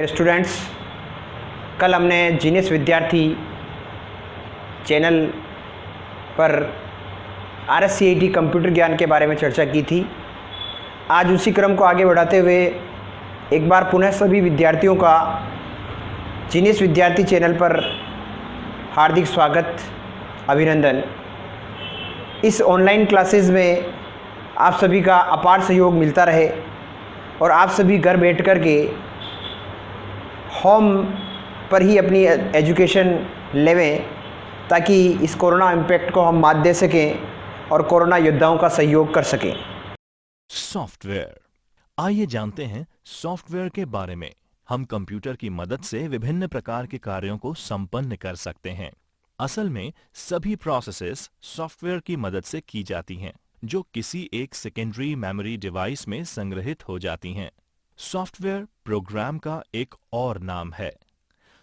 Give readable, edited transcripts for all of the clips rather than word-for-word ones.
Dear students, कल हमने genius विद्यार्थी चैनल पर RSCIT कंप्यूटर ज्ञान के बारे में चर्चा की थी। आज उसी क्रम को आगे बढ़ाते हुए एक बार पुनः सभी विद्यार्थियों का जीनियस विद्यार्थी चैनल पर हार्दिक स्वागत, अभिनंदन। इस ऑनलाइन क्लासेस में आप सभी का अपार सहयोग मिलता रहे और आप सभी घर बैठ कर के होम पर ही अपनी एजुकेशन लेवें, ताकि इस कोरोना इम्पैक्ट को हम मात दे सकें और कोरोना योद्धाओं का सहयोग कर सकें। सॉफ्टवेयर, आइए जानते हैं सॉफ्टवेयर के बारे में। हम कंप्यूटर की मदद से विभिन्न प्रकार के कार्यों को संपन्न कर सकते हैं। असल में सभी प्रोसेसेस सॉफ्टवेयर की मदद से की जाती हैं, जो किसी एक सेकेंडरी मेमोरी डिवाइस में संग्रहित हो जाती हैं। सॉफ्टवेयर प्रोग्राम का एक और नाम है।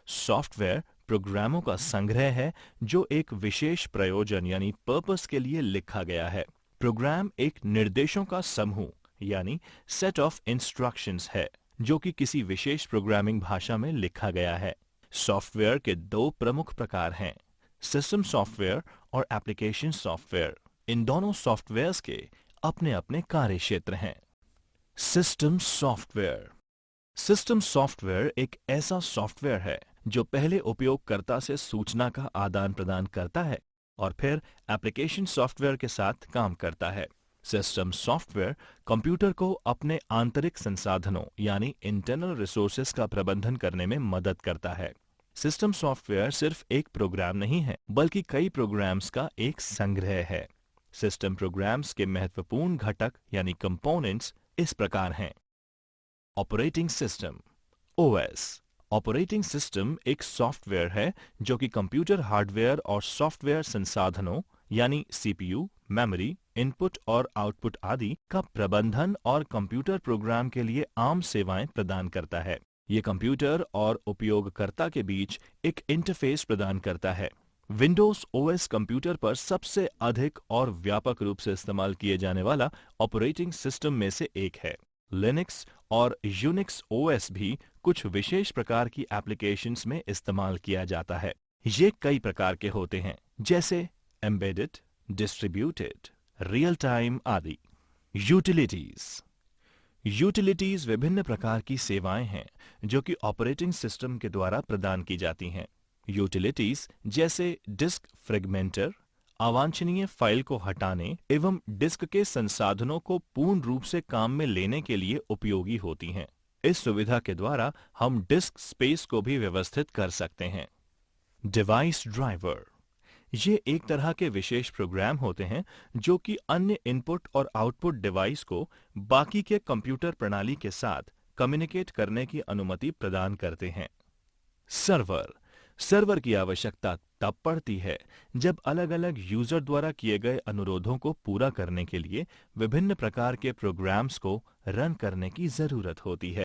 सॉफ्टवेयर प्रोग्रामों का संग्रह है जो एक विशेष प्रयोजन यानी पर्पस के लिए लिखा गया है। प्रोग्राम एक निर्देशों का समूह यानी सेट ऑफ इंस्ट्रक्शंस है, जो कि किसी विशेष प्रोग्रामिंग भाषा में लिखा गया है। सॉफ्टवेयर के दो प्रमुख प्रकार हैं, सिस्टम सॉफ्टवेयर और एप्लीकेशन सॉफ्टवेयर। इन दोनों सॉफ्टवेयर्स के अपने अपने कार्य क्षेत्र हैं। System software. सिस्टम सॉफ्टवेयर एक ऐसा सॉफ्टवेयर है जो पहले उपयोगकर्ता से सूचना का आदान प्रदान करता है और फिर एप्लीकेशन सॉफ्टवेयर के साथ काम करता है। सिस्टम सॉफ्टवेयर कंप्यूटर को अपने आंतरिक संसाधनों यानी इंटरनल रिसोर्सेज का प्रबंधन करने में मदद करता है। सिस्टम सॉफ्टवेयर सिर्फ एक प्रोग्राम नहीं है, बल्कि कई प्रोग्राम्स का एक संग्रह है। सिस्टम प्रोग्राम्स के महत्वपूर्ण घटक यानी कंपोनेंट्स इस प्रकार हैं। Operating system OS। Operating system एक सॉफ्टवेयर है जो कि कंप्यूटर हार्डवेयर और सॉफ्टवेयर संसाधनों यानी CPU, मेमोरी, इनपुट और आउटपुट आदि का प्रबंधन और कंप्यूटर प्रोग्राम के लिए आम सेवाएं प्रदान करता है। ये कंप्यूटर और उपयोगकर्ता के बीच एक इंटरफेस प्रदान करता है। विंडोज OS कंप्यूटर पर सबसे अधिक और व्यापक रूप से इस्तेमाल किए जाने वाला ऑपरेटिंग सिस्टम में से एक है। लिनक्स और यूनिक्स OS भी कुछ विशेष प्रकार की एप्लीकेशंस में इस्तेमाल किया जाता है। ये कई प्रकार के होते हैं, जैसे एम्बेडेड, डिस्ट्रीब्यूटेड, रियल टाइम आदि। यूटिलिटीज। यूटिलिटीज विभिन्न प्रकार की सेवाएं हैं जो कि ऑपरेटिंग सिस्टम के द्वारा प्रदान की जाती हैं। यूटिलिटीज जैसे डिस्क फ्रेगमेंटर, अवांछनीय फाइल को हटाने एवं डिस्क के संसाधनों को पूर्ण रूप से काम में लेने के लिए उपयोगी होती हैं। इस सुविधा के द्वारा हम डिस्क स्पेस को भी व्यवस्थित कर सकते हैं। Device driver. ये एक तरह के विशेष प्रोग्राम होते हैं जो कि अन्य इनपुट और आउटपुट डिवाइस को बाकी के कंप्यूटर प्रणाली के साथ कम्युनिकेट करने की अनुमति प्रदान करते हैं। सर्वर। सर्वर की आवश्यकता तब पड़ती है जब अलग अलग यूजर द्वारा किए गए अनुरोधों को पूरा करने के लिए विभिन्न प्रकार के प्रोग्राम्स को रन करने की जरूरत होती है।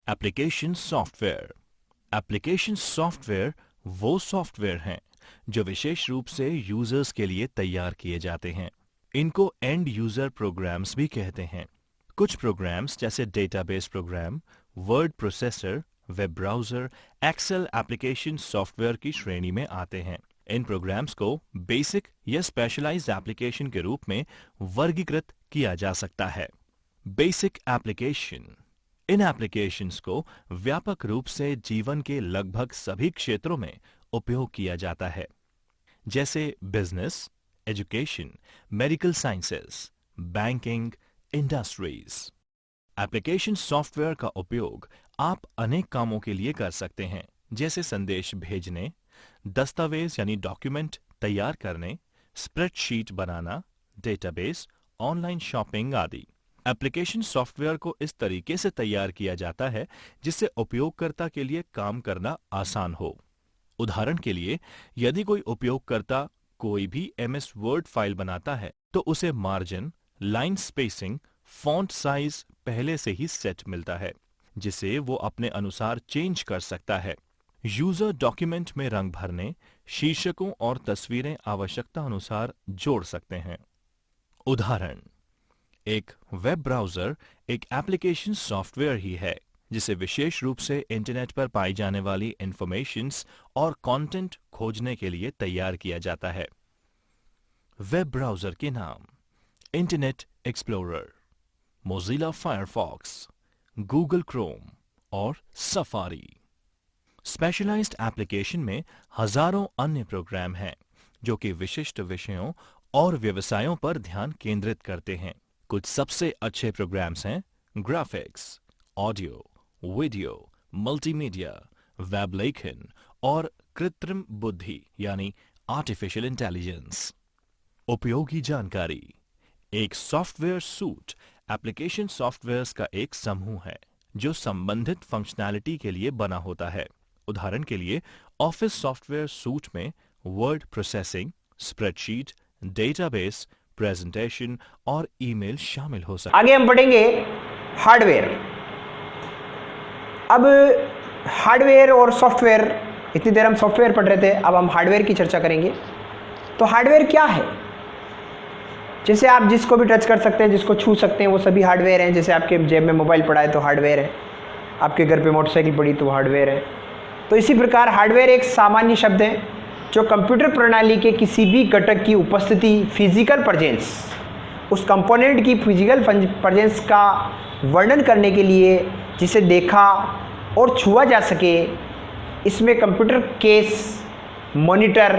Application software. एप्लीकेशन सॉफ्टवेयर वो सॉफ्टवेयर हैं जो विशेष रूप से यूजर्स के लिए तैयार किए जाते हैं। इनको एंड यूजर प्रोग्राम्स भी कहते हैं। कुछ प्रोग्राम्स जैसे database program, word processor, web browser, Excel application software की श्रेणी में आते हैं। इन प्रोग्राम्स को बेसिक या स्पेशलाइज्ड एप्लीकेशन के रूप में वर्गीकृत किया जा सकता है। Basic application. इन एप्लीकेशंस को व्यापक रूप से जीवन के लगभग सभी क्षेत्रों में उपयोग किया जाता है, जैसे business, education, medical sciences, banking, industries. Application software का उपयोग आप अनेक कामों के लिए कर सकते हैं, जैसे संदेश भेजने, दस्तावेज यानी डॉक्यूमेंट तैयार करने, स्प्रेडशीट बनाना, डेटाबेस, ऑनलाइन शॉपिंग आदि। एप्लीकेशन सॉफ्टवेयर को इस तरीके से तैयार किया जाता है जिससे उपयोगकर्ता के लिए काम करना आसान हो। उदाहरण के लिए, यदि कोई उपयोगकर्ता कोई भी MS वर्ड फाइल बनाता है तो उसे margin, line spacing, font size पहले से ही सेट मिलता है, जिसे वो अपने अनुसार चेंज कर सकता है। यूजर डॉक्यूमेंट में रंग भरने, शीर्षकों और तस्वीरें आवश्यकता अनुसार जोड़ सकते हैं। उदाहरण, एक वेब ब्राउजर एक एप्लीकेशन सॉफ्टवेयर ही है जिसे विशेष रूप से इंटरनेट पर पाई जाने वाली इंफॉर्मेशंस और कंटेंट खोजने के लिए तैयार किया जाता है। वेब ब्राउजर के नाम: internet explorer, Mozilla Firefox, Google Chrome और सफारी। स्पेशलाइज्ड एप्लीकेशन में हजारों अन्य प्रोग्राम हैं जो कि विशिष्ट विषयों और व्यवसायों पर ध्यान केंद्रित करते हैं। कुछ सबसे अच्छे प्रोग्राम्स हैं graphics, audio, video, multimedia, web लेखन और कृत्रिम बुद्धि यानी आर्टिफिशियल इंटेलिजेंस। उपयोगी जानकारी: एक सॉफ्टवेयर सूट एप्लीकेशन सॉफ्टवेयर्स का एक समूह है जो संबंधित फंक्शनैलिटी के लिए बना होता है। उदाहरण के लिए ऑफिस सॉफ्टवेयर सूट में word processing, spreadsheet, database, presentation और ईमेल शामिल हो सकते हैं। आगे हम पढ़ेंगे हार्डवेयर। अब हार्डवेयर और सॉफ्टवेयर, इतनी देर हम सॉफ्टवेयर पढ़ रहे थे, अब हम हार्डवेयर की चर्चा करेंगे। तो हार्डवेयर क्या है? जैसे आप जिसको भी टच कर सकते हैं, जिसको छू सकते हैं, वो सभी हार्डवेयर हैं। जैसे आपके जेब में मोबाइल पड़ा है तो हार्डवेयर है, आपके घर पे मोटरसाइकिल पड़ी तो हार्डवेयर है। तो इसी प्रकार हार्डवेयर एक सामान्य शब्द है जो कंप्यूटर प्रणाली के किसी भी घटक की उपस्थिति, फिजिकल प्रेजेंस, उस कंपोनेंट की फिजिकल प्रेजेंस का वर्णन करने के लिए जिसे देखा और छुआ जा सके। इसमें कंप्यूटर केस, मॉनिटर,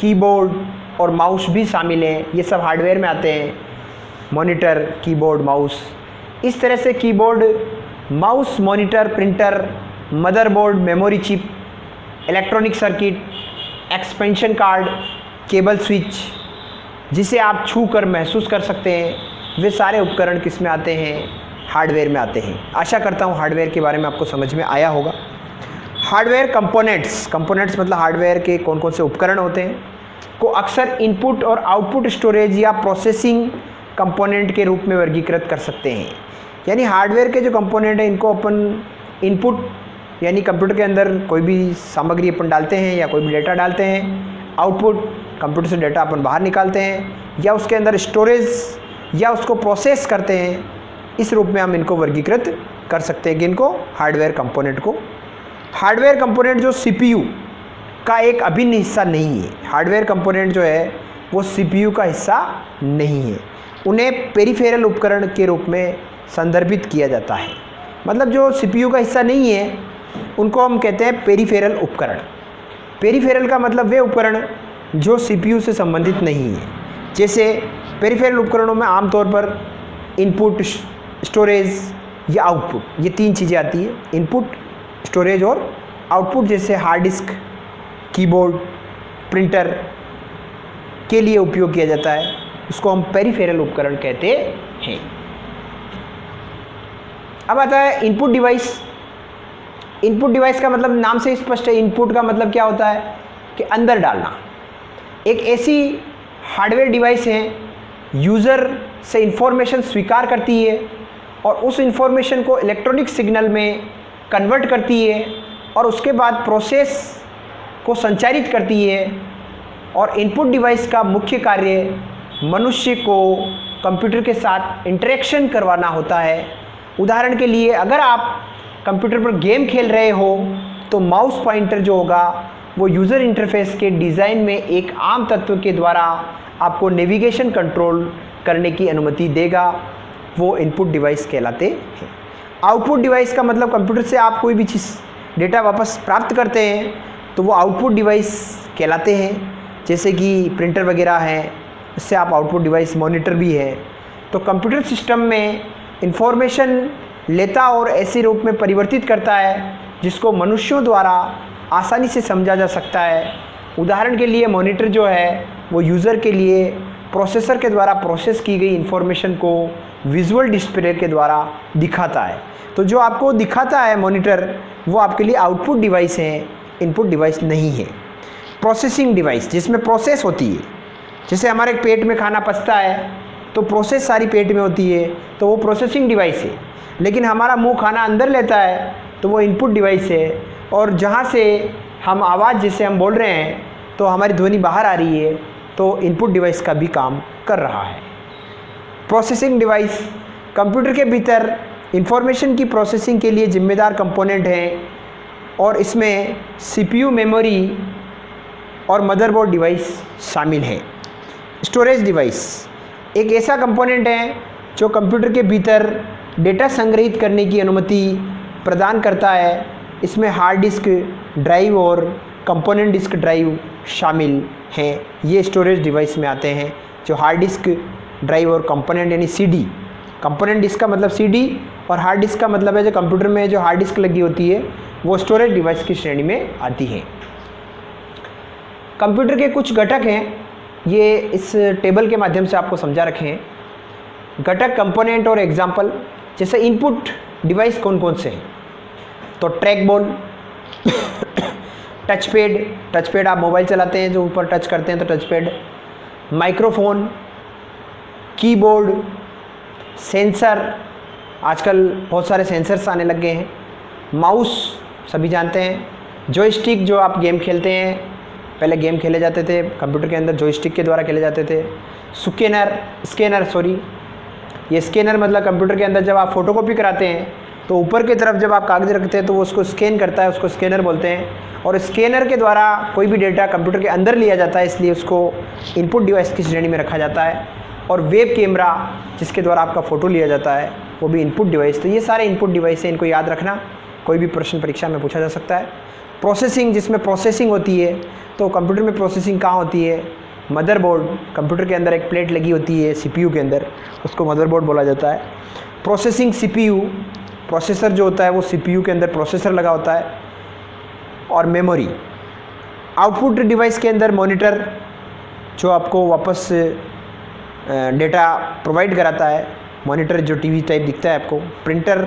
कीबोर्ड और माउस भी शामिल हैं। ये सब हार्डवेयर में आते हैं, मॉनिटर, कीबोर्ड, माउस। इस तरह से keyboard, mouse, monitor, printer, motherboard, memory chip, electronic circuit, expansion card, cable switch, जिसे आप छू कर महसूस कर सकते हैं, वे सारे उपकरण किस में आते हैं? हार्डवेयर में आते हैं। आशा करता हूँ हार्डवेयर के बारे में आपको समझ में आया होगा। हार्डवेयर कंपोनेंट्स मतलब हार्डवेयर के कौन कौन से उपकरण होते हैं को अक्सर इनपुट और आउटपुट स्टोरेज या प्रोसेसिंग कंपोनेंट के रूप में वर्गीकृत कर सकते हैं। यानी हार्डवेयर के जो कंपोनेंट हैं इनको अपन इनपुट यानी कंप्यूटर के अंदर कोई भी सामग्री अपन डालते हैं या कोई भी डेटा डालते हैं, आउटपुट कंप्यूटर से डेटा अपन बाहर निकालते हैं, या उसके अंदर स्टोरेज या उसको प्रोसेस करते हैं। इस रूप में हम इनको वर्गीकृत कर सकते हैं कि इनको हार्डवेयर कंपोनेंट को। हार्डवेयर कंपोनेंट जो सीपीयू का एक अभिन्न हिस्सा नहीं है। हार्डवेयर कंपोनेंट जो है वो सीपीयू का हिस्सा नहीं है। उन्हें पेरिफेरल उपकरण के रूप में संदर्भित किया जाता है। मतलब जो सीपीयू का हिस्सा नहीं है उनको हम कहते हैं पेरिफेरल उपकरण। पेरिफेरल का मतलब वे उपकरण जो सीपीयू से संबंधित नहीं है। जैसे पेरिफेरल उपकरणों में आमतौर पर इनपुट, स्टोरेज या आउटपुट, ये तीन चीज़ें आती है। इनपुट, स्टोरेज और आउटपुट। जैसे हार्ड डिस्क, कीबोर्ड, प्रिंटर के लिए उपयोग किया जाता है, उसको हम पेरिफेरल उपकरण कहते हैं। अब आता है इनपुट डिवाइस। इनपुट डिवाइस का मतलब नाम से स्पष्ट है। इनपुट का मतलब क्या होता है कि अंदर डालना। एक ऐसी हार्डवेयर डिवाइस है यूज़र से इंफॉर्मेशन स्वीकार करती है और उस इंफॉर्मेशन को इलेक्ट्रॉनिक सिग्नल में कन्वर्ट करती है और उसके बाद प्रोसेस को संचारित करती है। और इनपुट डिवाइस का मुख्य कार्य मनुष्य को कंप्यूटर के साथ इंटरेक्शन करवाना होता है। उदाहरण के लिए अगर आप कंप्यूटर पर गेम खेल रहे हो तो माउस पॉइंटर जो होगा वो यूज़र इंटरफेस के डिज़ाइन में एक आम तत्व के द्वारा आपको नेविगेशन कंट्रोल करने की अनुमति देगा। वो इनपुट डिवाइस कहलाते हैं। आउटपुट डिवाइस का मतलब कंप्यूटर से आप कोई भी चीज़ डेटा वापस प्राप्त करते हैं तो वो आउटपुट डिवाइस कहलाते हैं। जैसे कि प्रिंटर वगैरह हैं, इससे आप आउटपुट डिवाइस, मॉनिटर भी है। तो कंप्यूटर सिस्टम में इंफॉर्मेशन लेता और ऐसे रूप में परिवर्तित करता है जिसको मनुष्यों द्वारा आसानी से समझा जा सकता है। उदाहरण के लिए मॉनिटर जो है वो यूज़र के लिए प्रोसेसर के द्वारा प्रोसेस की गई इंफॉर्मेशन को विजुअल डिस्प्ले के द्वारा दिखाता है। तो जो आपको दिखाता है मॉनिटर वो आपके लिए आउटपुट डिवाइस है, इनपुट डिवाइस नहीं है। प्रोसेसिंग डिवाइस जिसमें प्रोसेस होती है, जैसे हमारे पेट में खाना पचता है तो प्रोसेस सारी पेट में होती है, तो वो प्रोसेसिंग डिवाइस है। लेकिन हमारा मुंह खाना अंदर लेता है तो वो इनपुट डिवाइस है। और जहाँ से हम आवाज़ जिसे हम बोल रहे हैं तो हमारी ध्वनि बाहर आ रही है तो इनपुट डिवाइस का भी काम कर रहा है। प्रोसेसिंग डिवाइस कंप्यूटर के भीतर इंफॉर्मेशन की प्रोसेसिंग के लिए जिम्मेदार कंपोनेंट हैं और इसमें सीपीयू, मेमोरी और मदरबोर्ड डिवाइस शामिल हैं। स्टोरेज डिवाइस एक ऐसा कंपोनेंट है जो कंप्यूटर के भीतर डेटा संग्रहित करने की अनुमति प्रदान करता है। इसमें हार्ड डिस्क ड्राइव और कंपोनेंट डिस्क ड्राइव शामिल हैं। ये स्टोरेज डिवाइस में आते हैं, जो हार्ड डिस्क ड्राइव और कंपोनेंट यानी सीडी। कंपोनेंट डिस्क का मतलब सीडी और हार्ड डिस्क का मतलब है जो कंप्यूटर में जो हार्ड डिस्क लगी होती है वो स्टोरेज डिवाइस की श्रेणी में आती है। कंप्यूटर के कुछ घटक हैं, ये इस टेबल के माध्यम से आपको समझा रखे हैं। घटक, कंपोनेंट और एग्जाम्पल। जैसे इनपुट डिवाइस कौन कौन से हैं, तो ट्रैक बॉल, टचपैड आप मोबाइल चलाते हैं जो ऊपर टच करते हैं तो टचपैड, माइक्रोफोन, कीबोर्ड, सेंसर, आजकल बहुत सारे सेंसर्स आने लग गए हैं, माउस सभी जानते हैं, जॉयस्टिक जो आप गेम खेलते हैं, पहले गेम खेले जाते थे कंप्यूटर के अंदर जॉयस्टिक के द्वारा खेले जाते थे, स्कैनर, ये स्कैनर मतलब कंप्यूटर के अंदर जब आप फोटोकॉपी कराते हैं तो ऊपर की तरफ जब आप कागज रखते हैं तो वो उसको स्कैन करता है, उसको स्कैनर बोलते हैं। और स्कैनर के द्वारा कोई भी डेटा कंप्यूटर के अंदर लिया जाता है, इसलिए उसको इनपुट डिवाइस की श्रेणी में रखा जाता है। और वेब कैमरा जिसके द्वारा आपका फ़ोटो लिया जाता है वो भी इनपुट डिवाइस। तो ये सारे इनपुट डिवाइस हैं, इनको याद रखना, कोई भी प्रश्न परीक्षा में पूछा जा सकता है। प्रोसेसिंग, जिसमें प्रोसेसिंग होती है, तो कंप्यूटर में प्रोसेसिंग कहाँ होती है, मदरबोर्ड, कंप्यूटर के अंदर एक प्लेट लगी होती है सीपीयू के अंदर, उसको मदरबोर्ड बोला जाता है। प्रोसेसिंग सीपीयू, प्रोसेसर जो होता है वो सीपीयू के अंदर प्रोसेसर लगा होता है। और मेमोरी, आउटपुट डिवाइस के अंदर मॉनिटर जो आपको वापस डेटा प्रोवाइड कराता है, मॉनिटर जो टीवी टाइप दिखता है आपको। प्रिंटर,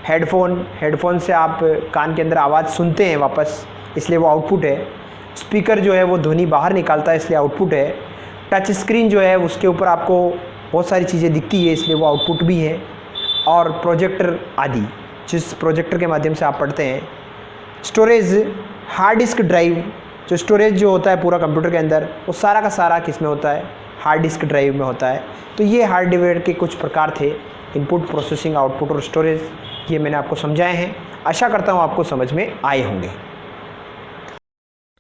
हेडफोन से आप कान के अंदर आवाज़ सुनते हैं वापस, इसलिए वो आउटपुट है। स्पीकर जो है वो ध्वनि बाहर निकालता है, इसलिए आउटपुट है। टच स्क्रीन जो है उसके ऊपर आपको बहुत सारी चीज़ें दिखती है, इसलिए वो आउटपुट भी है। और प्रोजेक्टर आदि, जिस प्रोजेक्टर के माध्यम से आप पढ़ते हैं। स्टोरेज, हार्ड डिस्क ड्राइव, जो स्टोरेज जो होता है पूरा कंप्यूटर के अंदर वो सारा का सारा किस में होता है, हार्ड डिस्क ड्राइव में होता है। तो ये हार्डवेयर के कुछ प्रकार थे, इनपुट, प्रोसेसिंग, आउटपुट और स्टोरेज। ये मैंने आपको समझाए हैं, आशा करता हूँ आपको समझ में आए होंगे।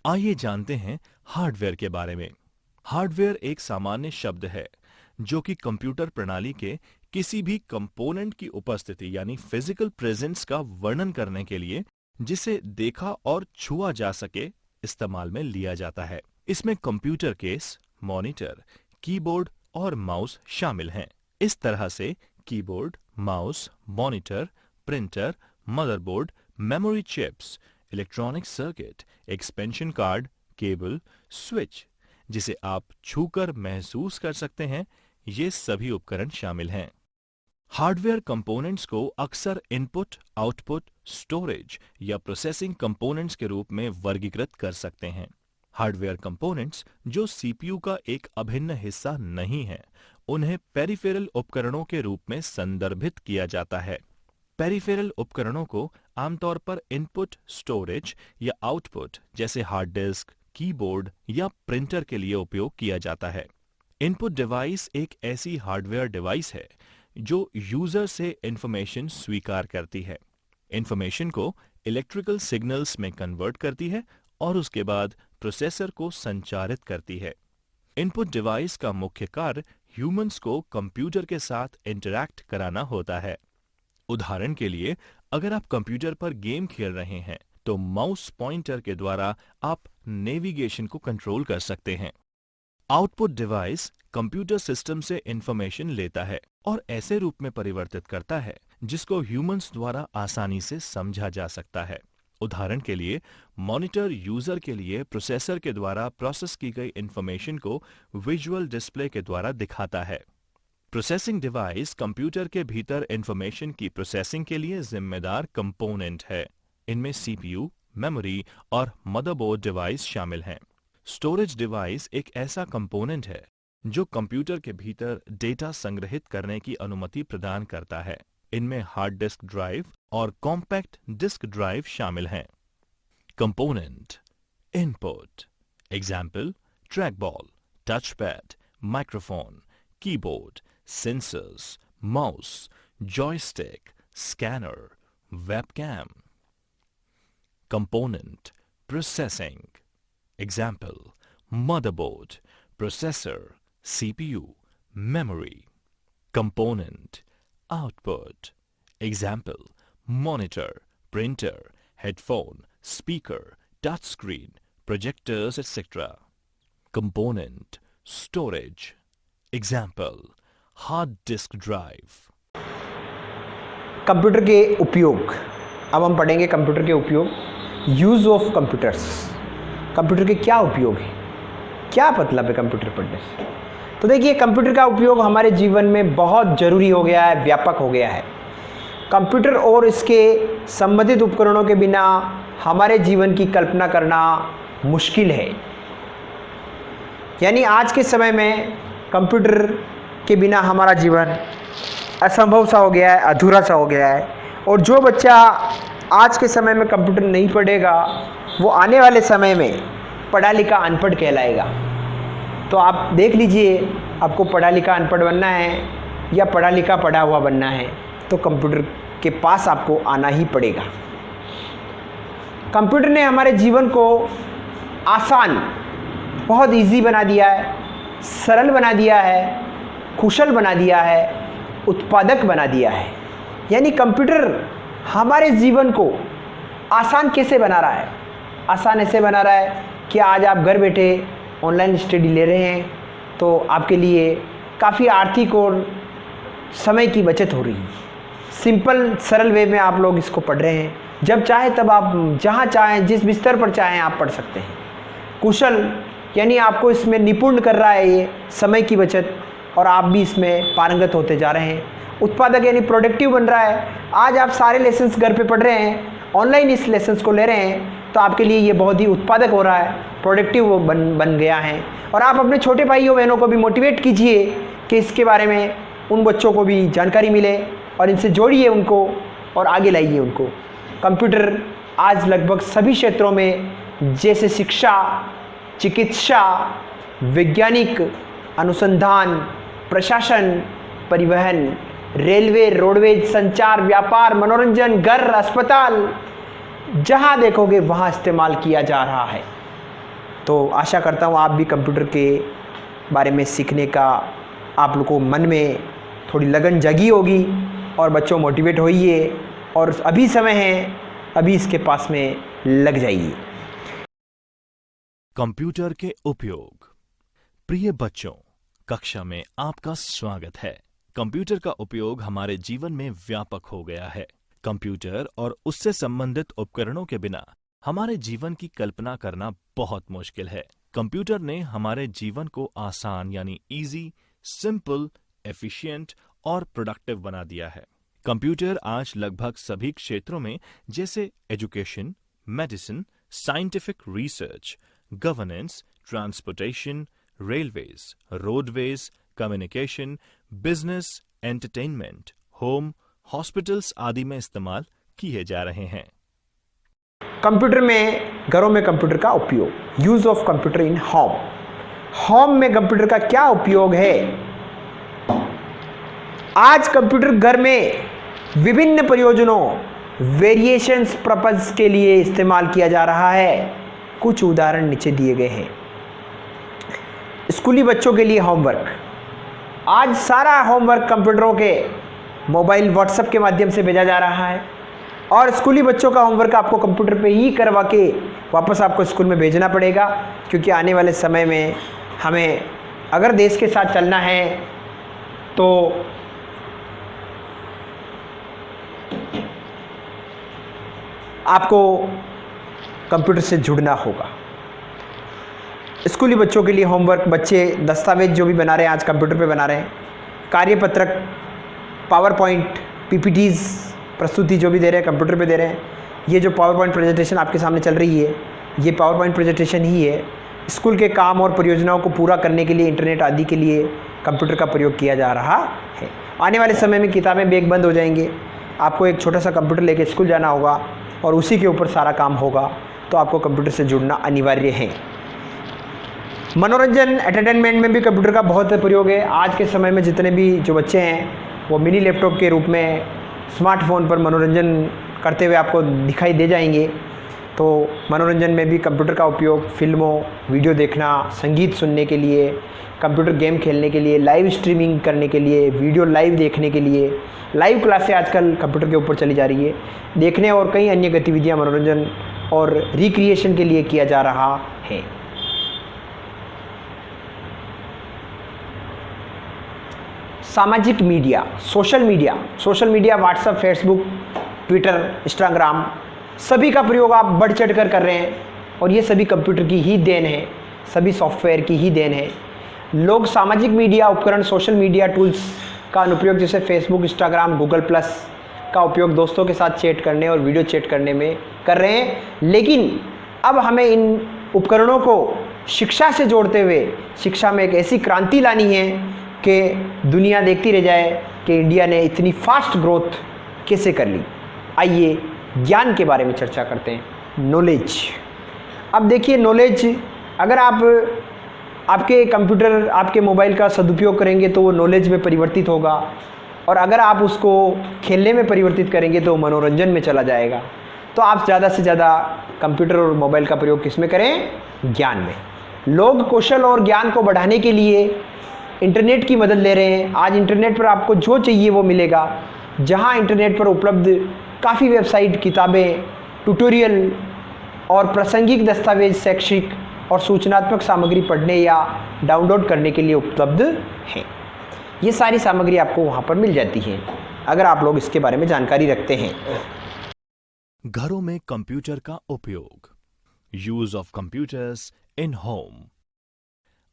आइए जानते हैं हार्डवेयर के बारे में। हार्डवेयर एक सामान्य शब्द है जो कि कंप्यूटर प्रणाली के किसी भी कंपोनेंट की उपस्थिति यानी फिजिकल प्रेजेंस का वर्णन करने के लिए जिसे देखा और छुआ जा सके इस्तेमाल में लिया जाता है। इसमें कंप्यूटर केस, मॉनिटर, कीबोर्ड और माउस शामिल हैं। इस तरह से keyboard, mouse, monitor, printer, motherboard, memory chips, electronic circuit, expansion card, cable, switch जिसे आप छूकर महसूस कर सकते हैं, ये सभी उपकरण शामिल हैं। हार्डवेयर कंपोनेंट्स को अक्सर इनपुट, आउटपुट, स्टोरेज या प्रोसेसिंग कंपोनेंट्स के रूप में वर्गीकृत कर सकते हैं। हार्डवेयर कंपोनेंट्स जो सीपीयू का एक अभिन्न हिस्सा नहीं है, उन्हें पेरिफेरल उपकरणों के रूप में संदर्भित किया जाता है। पेरिफेरल उपकरणों को आमतौर पर इनपुट, स्टोरेज या आउटपुट जैसे हार्ड डिस्क, कीबोर्ड या प्रिंटर के लिए उपयोग किया जाता है। इनपुट डिवाइस एक ऐसी हार्डवेयर डिवाइस है जो यूजर से इंफॉर्मेशन स्वीकार करती है, इंफॉर्मेशन को इलेक्ट्रिकल सिग्नल्स में कन्वर्ट करती है और उसके बाद प्रोसेसर को संचारित करती है। इनपुट डिवाइस का मुख्य कार्य ह्यूमंस को कंप्यूटर के साथ इंटरैक्ट कराना होता है। उदाहरण के लिए, अगर आप कंप्यूटर पर गेम खेल रहे हैं तो माउस पॉइंटर के द्वारा आप नेविगेशन को कंट्रोल कर सकते हैं। आउटपुट डिवाइस कंप्यूटर सिस्टम से इंफॉर्मेशन लेता है और ऐसे रूप में परिवर्तित करता है जिसको ह्यूमंस द्वारा आसानी से समझा जा सकता है। उदाहरण के लिए, मॉनिटर यूजर के लिए प्रोसेसर के द्वारा प्रोसेस की गई इंफॉर्मेशन को विजुअल डिस्प्ले के द्वारा दिखाता है। प्रोसेसिंग डिवाइस कंप्यूटर के भीतर इंफॉर्मेशन की प्रोसेसिंग के लिए जिम्मेदार कंपोनेंट है। इनमें सीपीयू, मेमोरी और मदरबोर्ड डिवाइस शामिल हैं। स्टोरेज डिवाइस एक ऐसा कंपोनेंट है जो कंप्यूटर के भीतर डेटा संग्रहित करने की अनुमति प्रदान करता है। इनमें हार्ड डिस्क ड्राइव और कॉम्पैक्ट डिस्क ड्राइव शामिल हैं। Component input example track ball, touch pad, microphone, keyboard, sensors, mouse, joystick, scanner, webcam. Component, processing. Example, motherboard, processor, CPU, memory. Component, output. Example, monitor, printer, headphone, speaker, touchscreen, projectors, etc. Component, storage. Example, hard disk drive. Computer के उपयोग, अब हम पढ़ेंगे computer के उपयोग। Use of computers, computer के क्या उपयोग है, क्या मतलब है कंप्यूटर पढ़ने से। तो देखिए, कंप्यूटर का उपयोग हमारे जीवन में बहुत ज़रूरी हो गया है, व्यापक हो गया है। कंप्यूटर और इसके संबंधित उपकरणों के बिना हमारे जीवन की कल्पना करना मुश्किल है। यानी आज के समय में कंप्यूटर के बिना हमारा जीवन असंभव सा हो गया है, अधूरा सा हो गया है। और जो बच्चा आज के समय में कंप्यूटर नहीं पढ़ेगा, वो आने वाले समय में पढ़ा लिखा अनपढ़ कहलाएगा। तो आप देख लीजिए, आपको पढ़ा लिखा अनपढ़ बनना है या पढ़ा लिखा पढ़ा हुआ बनना है, तो कंप्यूटर के पास आपको आना ही पड़ेगा। कंप्यूटर ने हमारे जीवन को आसान, बहुत इजी बना दिया है, सरल बना दिया है, कुशल बना दिया है, उत्पादक बना दिया है। यानी कंप्यूटर हमारे जीवन को आसान कैसे बना रहा है? आसान ऐसे बना रहा है कि आज आप घर बैठे ऑनलाइन स्टडी ले रहे हैं, तो आपके लिए काफ़ी आर्थिक और समय की बचत हो रही है। सिंपल सरल वे में आप लोग इसको पढ़ रहे हैं। जब चाहे तब आप जहाँ चाहें, जिस बिस्तर पर चाहें आप पढ़ सकते हैं। कुशल यानी आपको इसमें निपुण कर रहा है ये समय की बचत, और आप भी इसमें पारंगत होते जा रहे हैं। उत्पादक यानी प्रोडक्टिव बन रहा है। आज आप सारे लेसन्स घर पे पढ़ रहे हैं, ऑनलाइन इस लेसन्स को ले रहे हैं, तो आपके लिए ये बहुत ही उत्पादक हो रहा है, प्रोडक्टिव बन गया है। और आप अपने छोटे भाइयों बहनों को भी मोटिवेट कीजिए कि इसके बारे में उन बच्चों को भी जानकारी मिले, और इनसे जोड़िए उनको और आगे लाइए उनको। कंप्यूटर आज लगभग सभी क्षेत्रों में, जैसे शिक्षा, चिकित्सा, वैज्ञानिक अनुसंधान, प्रशासन, परिवहन, रेलवे, रोडवेज, संचार, व्यापार, मनोरंजन, घर, अस्पताल, जहाँ देखोगे वहाँ इस्तेमाल किया जा रहा है। तो आशा करता हूँ आप भी कंप्यूटर के बारे में सीखने का आप लोगों को मन में थोड़ी लगन जगी होगी, और बच्चों मोटिवेट होइए, और अभी समय है, अभी इसके पास में लग जाइए। कंप्यूटर के उपयोग। प्रिय बच्चों, कक्षा में आपका स्वागत है। कंप्यूटर का उपयोग हमारे जीवन में व्यापक हो गया है। कंप्यूटर और उससे संबंधित उपकरणों के बिना हमारे जीवन की कल्पना करना बहुत मुश्किल है। कंप्यूटर ने हमारे जीवन को आसान यानी इजी, सिंपल, एफिशिएंट और प्रोडक्टिव बना दिया है। कंप्यूटर आज लगभग सभी क्षेत्रों में, जैसे education, medicine, scientific research, governance, transportation, railways, roadways, communication, business, entertainment, home, hospitals आदि में इस्तेमाल किए जा रहे हैं। कंप्यूटर में, घरों में कंप्यूटर का उपयोग, use of computer in home. Home में कंप्यूटर का क्या उपयोग है? आज कंप्यूटर घर में विभिन्न प्रयोजनों, वेरिएशंस पर्पज के लिए इस्तेमाल किया जा रहा है। कुछ उदाहरण नीचे दिए गए हैं। स्कूली बच्चों के लिए होमवर्क, आज सारा होमवर्क कंप्यूटरों के मोबाइल, व्हाट्सएप के माध्यम से भेजा जा रहा है, और स्कूली बच्चों का होमवर्क आपको कंप्यूटर पे ही करवा के वापस आपको स्कूल में भेजना पड़ेगा। क्योंकि आने वाले समय में हमें अगर देश के साथ चलना है तो आपको कंप्यूटर से जुड़ना होगा। स्कूली बच्चों के लिए होमवर्क, बच्चे दस्तावेज जो भी बना रहे हैं आज कंप्यूटर पे बना रहे हैं। कार्यपत्रक, पावर पॉइंट, पीपीटीज, प्रस्तुति जो भी दे रहे हैं कंप्यूटर पे दे रहे हैं। ये जो पावर पॉइंट प्रेजेंटेशन आपके सामने चल रही है, ये पावर पॉइंट प्रेजेंटेशन ही है। स्कूल के काम और परियोजनाओं को पूरा करने के लिए, इंटरनेट आदि के लिए कंप्यूटर का प्रयोग किया जा रहा है। आने वाले समय में किताबें बैग बंद हो जाएंगे, आपको एक छोटा सा कंप्यूटर लेके स्कूल जाना होगा और उसी के ऊपर सारा काम होगा। तो आपको कंप्यूटर से जुड़ना अनिवार्य है। मनोरंजन, एंटरटेनमेंट में भी कंप्यूटर का बहुत प्रयोग है। आज के समय में जितने भी जो बच्चे हैं वो मिनी लैपटॉप के रूप में स्मार्टफोन पर मनोरंजन करते हुए आपको दिखाई दे जाएंगे। तो मनोरंजन में भी कंप्यूटर का उपयोग फिल्मों, वीडियो देखना, संगीत सुनने के लिए, कंप्यूटर गेम खेलने के लिए, लाइव स्ट्रीमिंग करने के लिए, वीडियो लाइव देखने के लिए, लाइव क्लासें आजकल कंप्यूटर के ऊपर चली जा रही है, देखने और कई अन्य गतिविधियां मनोरंजन और रिक्रिएशन के लिए किया जा रहा है। सामाजिक media, social media WhatsApp, Facebook, Twitter, Instagram, सभी का प्रयोग आप बढ़ चढ़ कर रहे हैं और ये सभी कंप्यूटर की ही देन है, सभी सॉफ्टवेयर की ही देन है। लोग सामाजिक मीडिया उपकरण, सोशल मीडिया टूल्स का अनुप्रयोग जैसे फेसबुक, इंस्टाग्राम, गूगल प्लस का उपयोग दोस्तों के साथ चैट करने और वीडियो चैट करने में कर रहे हैं। लेकिन अब हमें इन उपकरणों को शिक्षा से जोड़ते हुए शिक्षा में एक ऐसी क्रांति लानी है कि दुनिया देखती रह जाए कि इंडिया ने इतनी फास्ट ग्रोथ कैसे कर ली। आइए ज्ञान के बारे में चर्चा करते हैं। नॉलेज। अब देखिए, नॉलेज अगर आपके कंप्यूटर, आपके मोबाइल का सदुपयोग करेंगे तो वो नॉलेज में परिवर्तित होगा, और अगर आप उसको खेलने में परिवर्तित करेंगे तो मनोरंजन में चला जाएगा। तो आप ज़्यादा से ज़्यादा कंप्यूटर और मोबाइल का प्रयोग किस में करें? ज्ञान में। लोग कौशल और ज्ञान को बढ़ाने के लिए इंटरनेट की मदद ले रहे हैं। आज इंटरनेट पर आपको जो चाहिए वो मिलेगा। जहां इंटरनेट पर उपलब्ध काफ़ी वेबसाइट, किताबें, ट्यूटोरियल और प्रासंगिक दस्तावेज, शैक्षिक और सूचनात्मक सामग्री पढ़ने या डाउनलोड करने के लिए उपलब्ध है। ये सारी सामग्री आपको वहां पर मिल जाती है अगर आप लोग इसके बारे में जानकारी रखते हैं। घरों में कंप्यूटर का उपयोग, use of computers in home.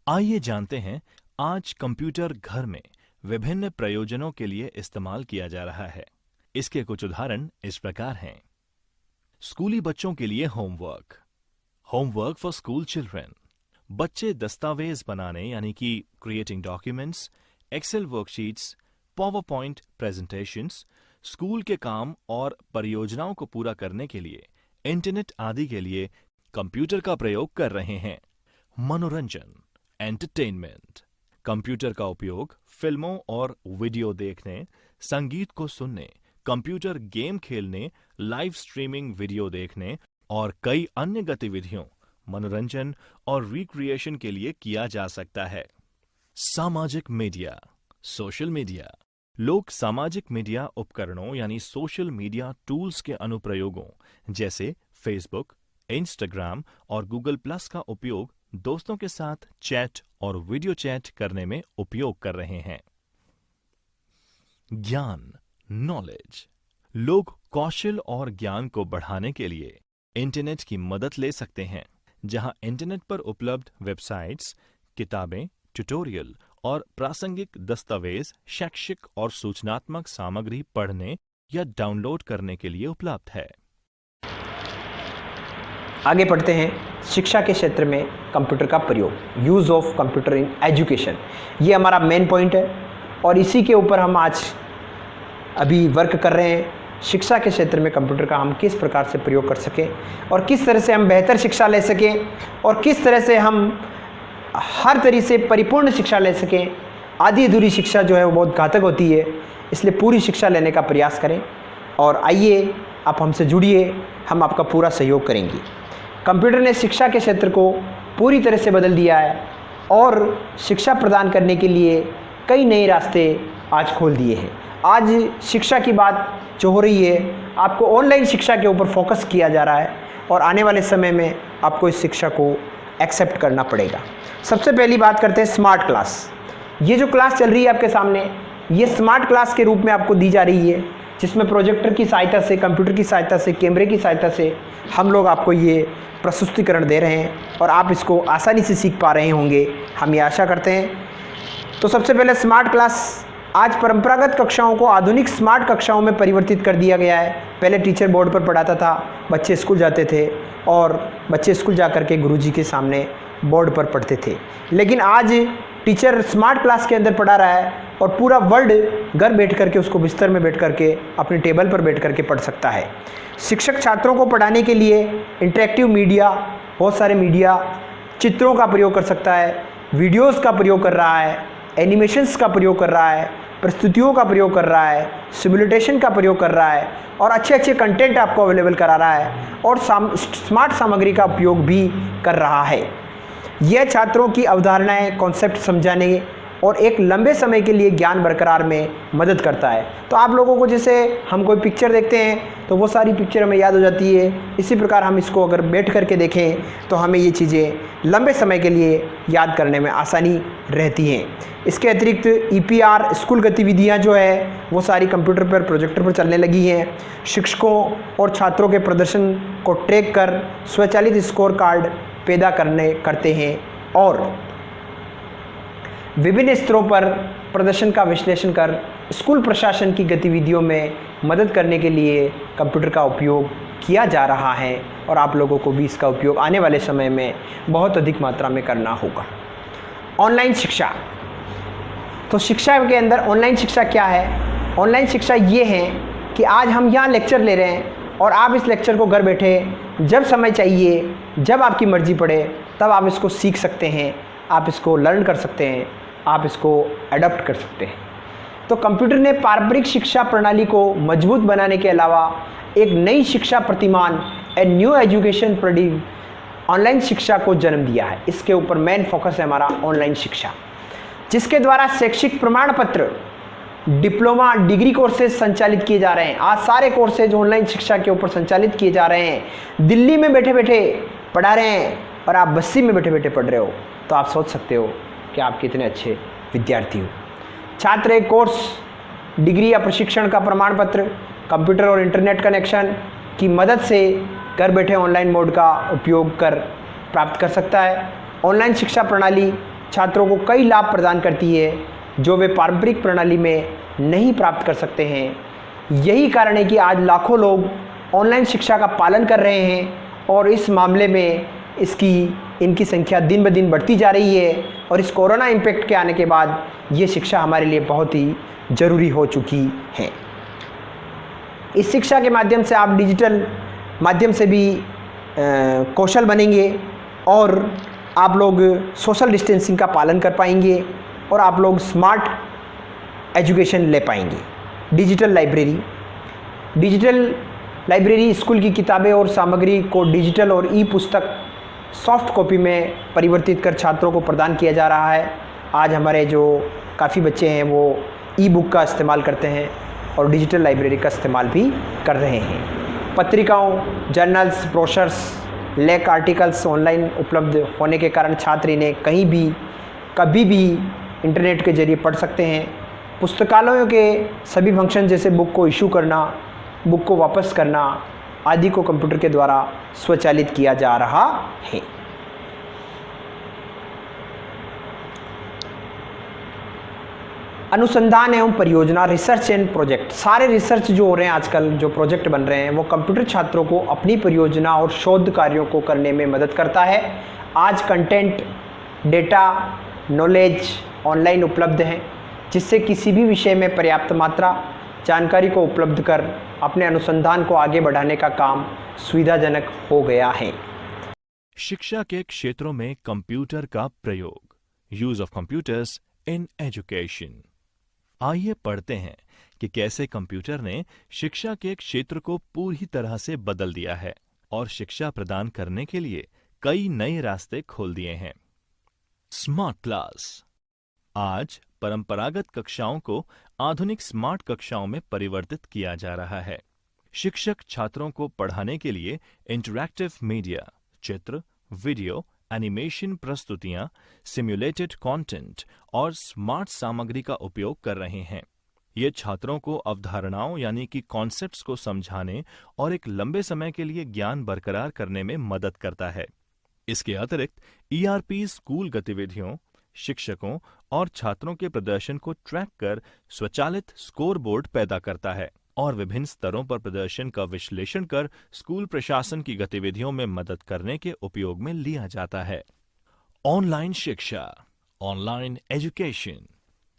आइए जानते हैं आज कंप्यूटर घर में विभिन्न प्रयोजनों के लिए इस्तेमाल किया जा रहा है। इसके कुछ उदाहरण इस प्रकार हैं। स्कूली बच्चों के लिए होमवर्क फॉर स्कूल चिल्ड्रन। बच्चे दस्तावेज बनाने यानी कि creating documents, Excel worksheets, PowerPoint presentations, school के काम और परियोजनाओं को पूरा करने के लिए इंटरनेट आदि के लिए कंप्यूटर का प्रयोग कर रहे हैं। मनोरंजन, एंटरटेनमेंट। कंप्यूटर का उपयोग फिल्मों और वीडियो देखने, संगीत को सुनने, कंप्यूटर गेम खेलने, लाइव स्ट्रीमिंग वीडियो देखने और कई अन्य गतिविधियों, मनोरंजन और रिक्रिएशन के लिए किया जा सकता है। सामाजिक मीडिया, सोशल मीडिया। लोग सामाजिक मीडिया उपकरणों यानी सोशल मीडिया टूल्स के अनुप्रयोगों जैसे फेसबुक, इंस्टाग्राम और गूगल प्लस का उपयोग दोस्तों के साथ चैट और वीडियो चैट करने में उपयोग कर रहे हैं। ज्ञान, नॉलेज। लोग कौशल और ज्ञान को बढ़ाने के लिए इंटरनेट की मदद ले सकते हैं, जहां इंटरनेट पर उपलब्ध वेबसाइट्स, किताबें, ट्यूटोरियल और प्रासंगिक दस्तावेज, शैक्षिक और सूचनात्मक सामग्री पढ़ने या डाउनलोड करने के लिए उपलब्ध है। आगे पढ़ते हैं। शिक्षा के क्षेत्र में कंप्यूटर का प्रयोग, use of computer in education. ये हमारा मेन पॉइंट है और इसी के ऊपर हम आज अभी वर्क कर रहे हैं। शिक्षा के क्षेत्र में कंप्यूटर का हम किस प्रकार से प्रयोग कर सकें और किस तरह से हम बेहतर शिक्षा ले सकें और किस तरह से हम हर तरीके से परिपूर्ण शिक्षा ले सकें। आधी अधूरी शिक्षा जो है वो बहुत घातक होती है, इसलिए पूरी शिक्षा लेने का प्रयास करें। और आइए आप हमसे जुड़िए, हम आपका पूरा सहयोग करेंगे। कंप्यूटर ने शिक्षा के क्षेत्र को पूरी तरह से बदल दिया है और शिक्षा प्रदान करने के लिए कई नए रास्ते आज खोल दिए हैं। आज शिक्षा की बात जो हो रही है, आपको ऑनलाइन शिक्षा के ऊपर फोकस किया जा रहा है और आने वाले समय में आपको इस शिक्षा को एक्सेप्ट करना पड़ेगा। सबसे पहली बात करते हैं स्मार्ट क्लास। ये जो क्लास चल रही है आपके सामने, ये स्मार्ट क्लास के रूप में आपको दी जा रही है, जिसमें प्रोजेक्टर की सहायता से, कंप्यूटर की सहायता से, कैमरे की सहायता से हम लोग आपको ये प्रस्तुतिकरण दे रहे हैं और आप इसको आसानी से सीख पा रहे होंगे, हम ये आशा करते हैं। तो सबसे पहले स्मार्ट क्लास। आज परंपरागत कक्षाओं को आधुनिक स्मार्ट कक्षाओं में परिवर्तित कर दिया गया है। पहले टीचर बोर्ड पर पढ़ाता था, बच्चे स्कूल जाते थे और बच्चे स्कूल जा कर के गुरुजी के सामने बोर्ड पर पढ़ते थे। लेकिन आज टीचर स्मार्ट क्लास के अंदर पढ़ा रहा है और पूरा वर्ल्ड घर बैठ करके उसको बिस्तर में बैठ करके अपने टेबल पर बैठ करके पढ़ सकता है। शिक्षक छात्रों को पढ़ाने के लिए इंटरेक्टिव मीडिया, बहुत सारे मीडिया, चित्रों का प्रयोग कर सकता है, वीडियोस का प्रयोग कर रहा है, एनिमेशंस का प्रयोग कर रहा है प्रस्तुतियों का प्रयोग कर रहा है, सिमुलेशन का प्रयोग कर रहा है और अच्छे अच्छे कंटेंट आपको अवेलेबल करा रहा है और स्मार्ट सामग्री का उपयोग भी कर रहा है। यह छात्रों की अवधारणाएं, कॉन्सेप्ट समझाने और एक लंबे समय के लिए ज्ञान बरकरार में मदद करता है। तो आप लोगों को जैसे हम कोई पिक्चर देखते हैं तो वो सारी पिक्चर हमें याद हो जाती है, इसी प्रकार हम इसको अगर बैठ करके देखें तो हमें ये चीज़ें लंबे समय के लिए याद करने में आसानी रहती हैं। इसके अतिरिक्त EPR स्कूल गतिविधियाँ जो है वो सारी कंप्यूटर पर, प्रोजेक्टर पर चलने लगी हैं। शिक्षकों और छात्रों के प्रदर्शन को ट्रैक कर स्वचालित स्कोर कार्ड पैदा करते हैं और विभिन्न स्तरों पर प्रदर्शन का विश्लेषण कर स्कूल प्रशासन की गतिविधियों में मदद करने के लिए कंप्यूटर का उपयोग किया जा रहा है और आप लोगों को भी इसका उपयोग आने वाले समय में बहुत अधिक मात्रा में करना होगा। ऑनलाइन शिक्षा, तो शिक्षा के अंदर ऑनलाइन शिक्षा क्या है? ऑनलाइन शिक्षा ये है कि आज हम यहाँ लेक्चर ले रहे हैं और आप इस लेक्चर को घर बैठे जब समय चाहिए, जब आपकी मर्जी पड़े तब आप इसको सीख सकते हैं, आप इसको लर्न कर सकते हैं, आप इसको अडॉप्ट कर सकते हैं। तो कंप्यूटर ने पारंपरिक शिक्षा प्रणाली को मजबूत बनाने के अलावा एक नई शिक्षा प्रतिमान, ए न्यू एजुकेशन प्रणाली, ऑनलाइन शिक्षा को जन्म दिया है। इसके ऊपर मेन फोकस है हमारा ऑनलाइन शिक्षा, जिसके द्वारा शैक्षिक प्रमाण पत्र, डिप्लोमा, डिग्री कोर्सेज संचालित किए जा रहे हैं। आज सारे कोर्सेज ऑनलाइन शिक्षा के ऊपर संचालित किए जा रहे हैं। दिल्ली में बैठे बैठे पढ़ा रहे हैं और आप बस्ती में बैठे बैठे पढ़ रहे हो, तो आप सोच सकते हो कि आप कितने अच्छे विद्यार्थी हो। छात्र एक कोर्स, डिग्री या प्रशिक्षण का प्रमाण पत्र कंप्यूटर और इंटरनेट कनेक्शन की मदद से घर बैठे ऑनलाइन मोड का उपयोग कर प्राप्त कर सकता है। ऑनलाइन शिक्षा प्रणाली छात्रों को कई लाभ प्रदान करती है जो वे पारंपरिक प्रणाली में नहीं प्राप्त कर सकते हैं। यही कारण है कि आज लाखों लोग ऑनलाइन शिक्षा का पालन कर रहे हैं और इस मामले में इनकी संख्या दिन ब दिन बढ़ती जा रही है और इस कोरोना इम्पैक्ट के आने के बाद ये शिक्षा हमारे लिए बहुत ही ज़रूरी हो चुकी है। इस शिक्षा के माध्यम से आप डिजिटल माध्यम से भी कौशल बनेंगे और आप लोग सोशल डिस्टेंसिंग का पालन कर पाएंगे और आप लोग स्मार्ट एजुकेशन ले पाएंगे। डिजिटल लाइब्रेरी स्कूल की किताबें और सामग्री को डिजिटल और ई पुस्तक सॉफ्ट कॉपी में परिवर्तित कर छात्रों को प्रदान किया जा रहा है। आज हमारे जो काफ़ी बच्चे हैं वो ई-बुक का इस्तेमाल करते हैं और डिजिटल लाइब्रेरी का इस्तेमाल भी कर रहे हैं। पत्रिकाओं, जर्नल्स, ब्रोशर्स, लेख आर्टिकल्स ऑनलाइन उपलब्ध होने के कारण छात्र इन्हें कहीं भी कभी भी इंटरनेट के जरिए पढ़ सकते हैं। पुस्तकालयों के सभी फंक्शन जैसे बुक को इशू करना, बुक को वापस करना आदि को कंप्यूटर के द्वारा स्वचालित किया जा रहा है। अनुसंधान एवं परियोजना, रिसर्च एंड प्रोजेक्ट, सारे रिसर्च जो हो रहे हैं आजकल, जो प्रोजेक्ट बन रहे हैं वो कंप्यूटर छात्रों को अपनी परियोजना और शोध कार्यों को करने में मदद करता है। आज कंटेंट, डेटा, नॉलेज ऑनलाइन उपलब्ध हैं जिससे किसी भी विषय में पर्याप्त मात्रा जानकारी को उपलब्ध कर अपने अनुसंधान को आगे बढ़ाने का काम सुविधाजनक हो गया है। शिक्षा के क्षेत्रों में कंप्यूटर का प्रयोग, use of computers in education. आइए पढ़ते हैं कि कैसे कंप्यूटर ने शिक्षा के क्षेत्र को पूरी तरह से बदल दिया है और शिक्षा प्रदान करने के लिए कई नए रास्ते खोल दिए हैं। Smart class. आज परंपरागत कक्षाओं को आधुनिक स्मार्ट कक्षाओं में परिवर्तित किया जा रहा है। शिक्षक छात्रों को पढ़ाने के लिए इंटरैक्टिव मीडिया, चित्र, वीडियो, एनिमेशन प्रस्तुतियां, सिम्युलेटेड कंटेंट और स्मार्ट सामग्री का उपयोग कर रहे हैं। ये छात्रों को अवधारणाओं यानी कि कॉन्सेप्ट्स को समझाने और एक लंबे समय के लिए ज्ञान बरकरार करने में मदद करता है। इसके अतिरिक्त ERP स्कूल गतिविधियों, शिक्षकों और छात्रों के प्रदर्शन को ट्रैक कर स्वचालित स्कोर बोर्ड पैदा करता है और विभिन्न स्तरों पर प्रदर्शन का विश्लेषण कर स्कूल प्रशासन की गतिविधियों में मदद करने के उपयोग में लिया जाता है। ऑनलाइन शिक्षा, ऑनलाइन एजुकेशन।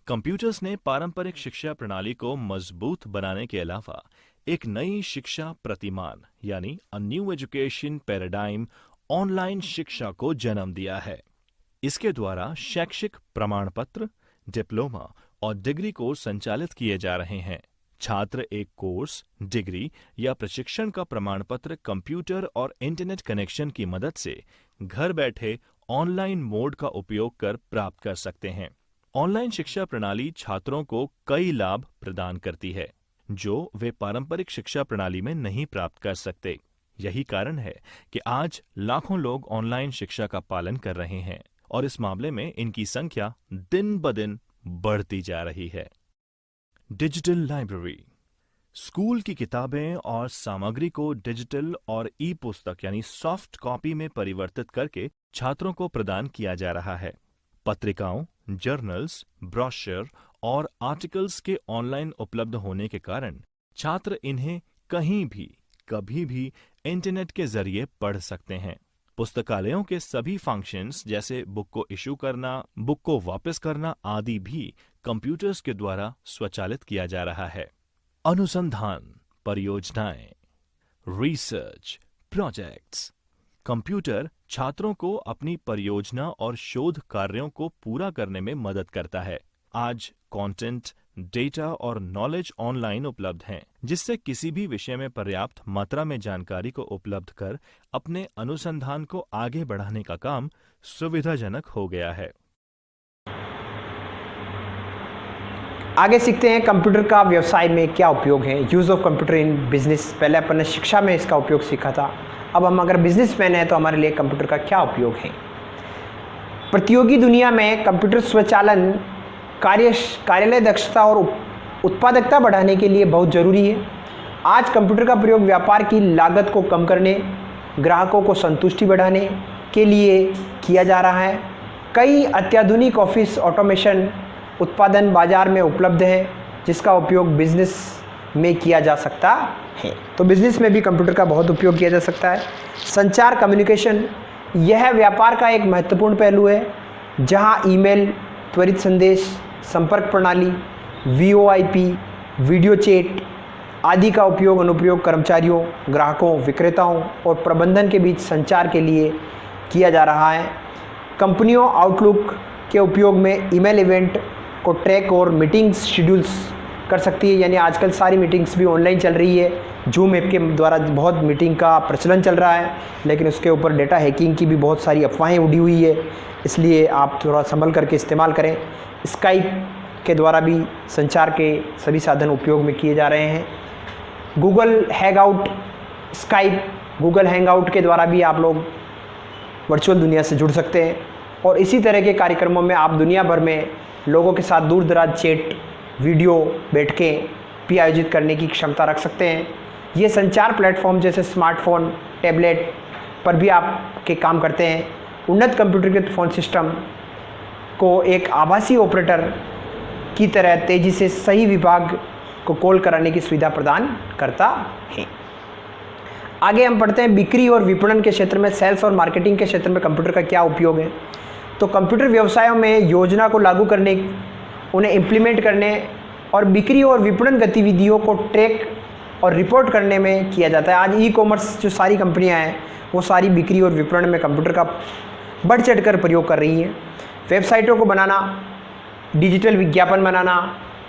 कंप्यूटर्स ने पारंपरिक शिक्षा प्रणाली को मजबूत बनाने के अलावा एक नई शिक्षा प्रतिमान यानी a new education paradigm, online शिक्षा को जन्म दिया है। इसके द्वारा शैक्षिक प्रमाण पत्र, डिप्लोमा और डिग्री कोर्स संचालित किए जा रहे हैं। छात्र एक कोर्स, डिग्री या प्रशिक्षण का प्रमाण पत्र कंप्यूटर और इंटरनेट कनेक्शन की मदद से घर बैठे ऑनलाइन मोड का उपयोग कर प्राप्त कर सकते हैं। ऑनलाइन शिक्षा प्रणाली छात्रों को कई लाभ प्रदान करती है जो वे पारंपरिक शिक्षा प्रणाली में नहीं प्राप्त कर सकते। यही कारण है कि आज लाखों लोग ऑनलाइन शिक्षा का पालन कर रहे हैं और इस मामले में इनकी संख्या दिन ब दिन बढ़ती जा रही है। डिजिटल लाइब्रेरी स्कूल की किताबें और सामग्री को डिजिटल और ई पुस्तक यानी सॉफ्ट कॉपी में परिवर्तित करके छात्रों को प्रदान किया जा रहा है। पत्रिकाओं, जर्नल्स, ब्रोशर और आर्टिकल्स के ऑनलाइन उपलब्ध होने के कारण छात्र इन्हें कहीं भी कभी भी इंटरनेट के जरिए पढ़ सकते हैं। पुस्तकालयों के सभी फंक्शंस जैसे बुक को इशू करना, बुक को वापस करना आदि भी कंप्यूटर्स के द्वारा स्वचालित किया जा रहा है। अनुसंधान, परियोजनाएं, रिसर्च, प्रोजेक्ट्स। कंप्यूटर छात्रों को अपनी परियोजना और शोध कार्यों को पूरा करने में मदद करता है। आज कंटेंट, डेटा और नॉलेज ऑनलाइन उपलब्ध हैं, जिससे किसी भी विषय में पर्याप्त मात्रा में जानकारी को उपलब्ध कर अपने अनुसंधान को आगे बढ़ाने का काम सुविधाजनक हो गया है। आगे सीखते हैं कंप्यूटर का व्यवसाय में क्या उपयोग है। Use of computer in business. पहले अपन ने शिक्षा में इसका उपयोग सीखा था, अब हम अगर बिजनेसमैन हैं तो हमारे लिए कंप्यूटर का क्या उपयोग है। प्रतियोगी दुनिया में कंप्यूटर स्वचालन कार्यालय दक्षता और उत्पादकता बढ़ाने के लिए बहुत ज़रूरी है। आज कंप्यूटर का प्रयोग व्यापार की लागत को कम करने, ग्राहकों को संतुष्टि बढ़ाने के लिए किया जा रहा है। कई अत्याधुनिक ऑफिस ऑटोमेशन उत्पादन बाजार में उपलब्ध है जिसका उपयोग बिजनेस में किया जा सकता है। तो बिजनेस में भी कंप्यूटर का बहुत उपयोग किया जा सकता है। संचार, कम्युनिकेशन, यह व्यापार का एक महत्वपूर्ण पहलू है जहां ईमेल, त्वरित संदेश, संपर्क प्रणाली, VoIP, वीडियो चैट आदि का उपयोग अनुप्रयोग कर्मचारियों, ग्राहकों, विक्रेताओं और प्रबंधन के बीच संचार के लिए किया जा रहा है। कंपनियों आउटलुक के उपयोग में ईमेल इवेंट को ट्रैक और मीटिंग्स शेड्यूल्स कर सकती है, यानी आजकल सारी मीटिंग्स भी ऑनलाइन चल रही है। जूम ऐप के द्वारा बहुत मीटिंग का प्रचलन चल रहा है, लेकिन उसके ऊपर डेटा हैकिंग की भी बहुत सारी अफवाहें उड़ी हुई है, इसलिए आप थोड़ा संभल करके इस्तेमाल करें। स्काइप के द्वारा भी संचार के सभी साधन उपयोग में किए जा रहे हैं। Google hangout, Skype, Google hangout के द्वारा भी आप लोग वर्चुअल दुनिया से जुड़ सकते हैं और इसी तरह के कार्यक्रमों में आप दुनिया भर में लोगों के साथ दूर दराज चैट, वीडियो बैठ के भी आयोजित करने की क्षमता रख सकते हैं। ये संचार प्लेटफॉर्म जैसे स्मार्टफोन, टैबलेट पर भी आपके काम करते हैं। उन्नत कंप्यूटरकृत फ़ोन सिस्टम को एक आभासी ऑपरेटर की तरह तेज़ी से सही विभाग को कॉल कराने की सुविधा प्रदान करता है। आगे हम पढ़ते हैं बिक्री और विपणन के क्षेत्र में, सेल्स और मार्केटिंग के क्षेत्र में कंप्यूटर का क्या उपयोग है। तो कंप्यूटर व्यवसायों में योजना को लागू करने, उन्हें इम्प्लीमेंट करने और बिक्री और विपणन गतिविधियों को ट्रैक और रिपोर्ट करने में किया जाता है। आज ई-कॉमर्स जो सारी कंपनियां हैं वो सारी बिक्री और विपणन में कंप्यूटर का बढ़ चढ़कर प्रयोग कर रही हैं। वेबसाइटों को बनाना, डिजिटल विज्ञापन बनाना,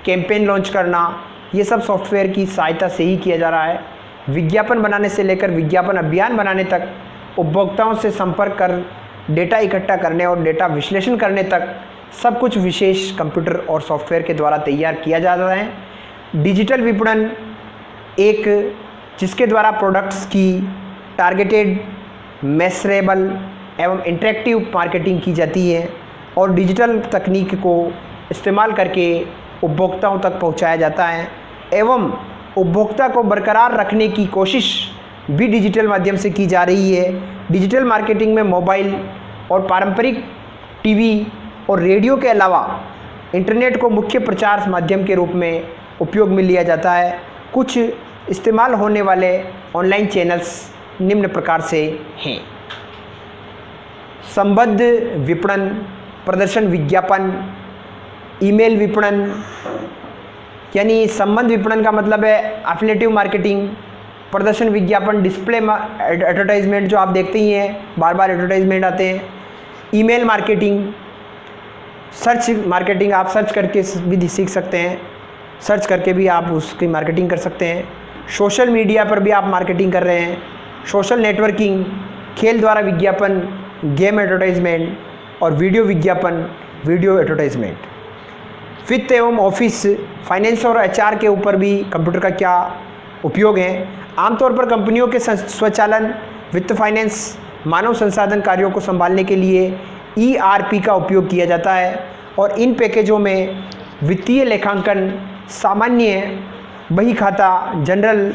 कैंपेन लॉन्च करना, ये सब सॉफ्टवेयर की सहायता से ही किया जा रहा है। विज्ञापन बनाने से लेकर विज्ञापन अभियान बनाने तक, उपभोक्ताओं से संपर्क कर डेटा इकट्ठा करने और डेटा विश्लेषण करने तक सब कुछ विशेष कंप्यूटर और सॉफ्टवेयर के द्वारा तैयार किया जा रहा है। डिजिटल विपणन एक जिसके द्वारा प्रोडक्ट्स की टारगेटेड, मेसरेबल एवं इंटरेक्टिव मार्केटिंग की जाती है और डिजिटल तकनीक को इस्तेमाल करके उपभोक्ताओं तक पहुंचाया जाता है एवं उपभोक्ता को बरकरार रखने की कोशिश भी डिजिटल माध्यम से की जा रही है। डिजिटल मार्केटिंग में मोबाइल और पारंपरिक टीवी और रेडियो के अलावा इंटरनेट को मुख्य प्रचार माध्यम के रूप में उपयोग में लिया जाता है। कुछ इस्तेमाल होने वाले ऑनलाइन चैनल्स निम्न प्रकार से हैं: संबद्ध विपणन, प्रदर्शन विज्ञापन, ईमेल विपणन, यानी संबंध विपणन का मतलब है एफिलिएटिव मार्केटिंग, प्रदर्शन विज्ञापन, डिस्प्ले एडवर्टाइजमेंट जो आप देखते ही हैं, बार बार एडवर्टाइजमेंट आते हैं, ईमेल मार्केटिंग, सर्च मार्केटिंग आप सर्च करके भी सीख सकते हैं, सर्च करके भी आप उसकी मार्केटिंग कर सकते हैं। सोशल मीडिया पर भी आप मार्केटिंग कर रहे हैं, सोशल नेटवर्किंग, खेल द्वारा विज्ञापन, गेम एडवर्टाइजमेंट और वीडियो विज्ञापन, वीडियो एडवर्टाइजमेंट। वित्त एवं ऑफिस, फाइनेंस और एचआर के ऊपर भी कंप्यूटर का क्या उपयोग है। आमतौर पर कंपनियों के स्वचालन, वित्त, फाइनेंस, मानव संसाधन कार्यों को संभालने के लिए ERP का उपयोग किया जाता है और इन पैकेजों में वित्तीय लेखांकन, सामान्य बही खाता, जनरल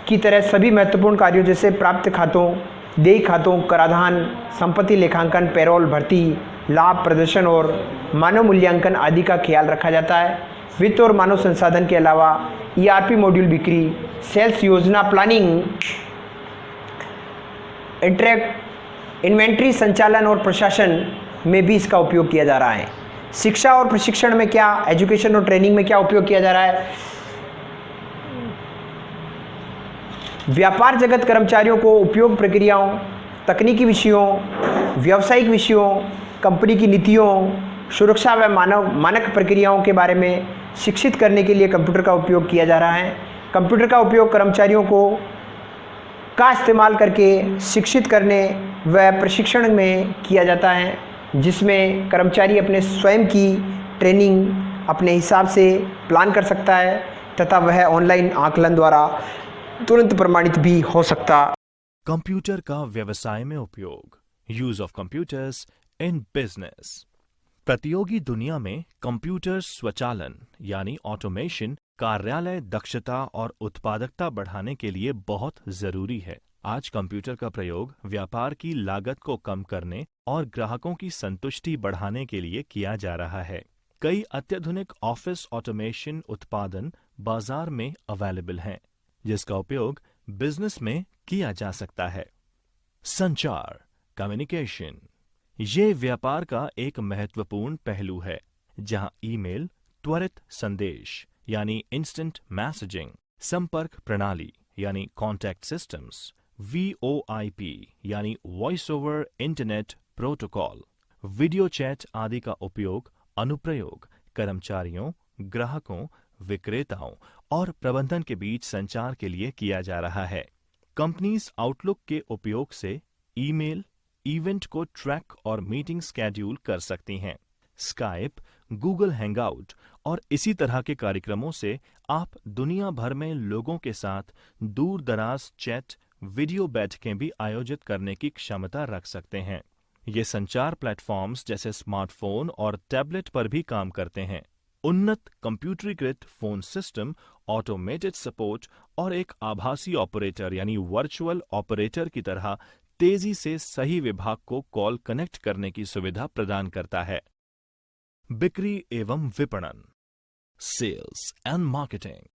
की तरह सभी महत्वपूर्ण कार्यों जैसे प्राप्त खातों, देय खातों, कराधान, संपत्ति लेखांकन, पेरोल, भर्ती, लाभ, प्रदर्शन और मानव मूल्यांकन आदि का ख्याल रखा जाता है। वित्त और मानव संसाधन के अलावा ERP मॉड्यूल बिक्री, सेल्स, योजना, प्लानिंग, इन्वेंट्री, संचालन और प्रशासन में भी इसका उपयोग किया जा रहा है। शिक्षा और प्रशिक्षण में क्या, एजुकेशन और ट्रेनिंग में क्या उपयोग किया जा रहा है। व्यापार जगत कर्मचारियों को उपयोग प्रक्रियाओं, तकनीकी विषयों, व्यावसायिक विषयों, कंपनी की नीतियों, सुरक्षा व मानक प्रक्रियाओं के बारे में शिक्षित करने के लिए कंप्यूटर का उपयोग किया जा रहा है। कंप्यूटर का उपयोग कर्मचारियों का इस्तेमाल करके शिक्षित करने व प्रशिक्षण में किया जाता है, जिसमें कर्मचारी अपने स्वयं की ट्रेनिंग अपने हिसाब से प्लान कर सकता है तथा वह ऑनलाइन आकलन द्वारा तुरंत प्रमाणित भी हो सकता। कंप्यूटर का व्यवसाय में उपयोग, use of computers in business. प्रतियोगी दुनिया में कंप्यूटर स्वचालन यानी ऑटोमेशन कार्यालय दक्षता और उत्पादकता बढ़ाने के लिए बहुत जरूरी है। आज कंप्यूटर का प्रयोग व्यापार की लागत को कम करने और ग्राहकों की संतुष्टि बढ़ाने के लिए किया जा रहा है। कई अत्याधुनिक ऑफिस ऑटोमेशन उत्पादन बाजार में अवेलेबल हैं, जिसका उपयोग बिजनेस में किया जा सकता है। संचार, कम्युनिकेशन, ये व्यापार का एक महत्वपूर्ण पहलू है, जहां ईमेल, त्वरित संदेश यानी इंस्टेंट मैसेजिंग, संपर्क प्रणाली यानी कॉन्टैक्ट सिस्टम्स, VoIP यानी voice over internet protocol, video chat आदि का उपयोग, अनुप्रयोग कर्मचारियों, ग्राहकों, विक्रेताओं और प्रबंधन के बीच संचार के लिए किया जा रहा है। कंपनीज आउटलुक के उपयोग से ईमेल, इवेंट को ट्रैक और मीटिंग स्केड्यूल कर सकती हैं। स्काइप, गूगल हैंगआउट और इसी तरह के कार्यक्रमों से आप दुनिया भर में लोगों के साथ दूर दराज चैट, वीडियो बैठकें भी आयोजित करने की क्षमता रख सकते हैं। ये संचार प्लेटफॉर्म्स जैसे स्मार्टफोन और टैबलेट पर भी काम करते हैं। उन्नत कंप्यूटरीकृत फोन सिस्टम, ऑटोमेटेड सपोर्ट और एक आभासी ऑपरेटर यानी वर्चुअल ऑपरेटर की तरह तेजी से सही विभाग को कॉल कनेक्ट करने की सुविधा प्रदान करता है। बिक्री एवं विपणन, सेल्स एंड मार्केटिंग।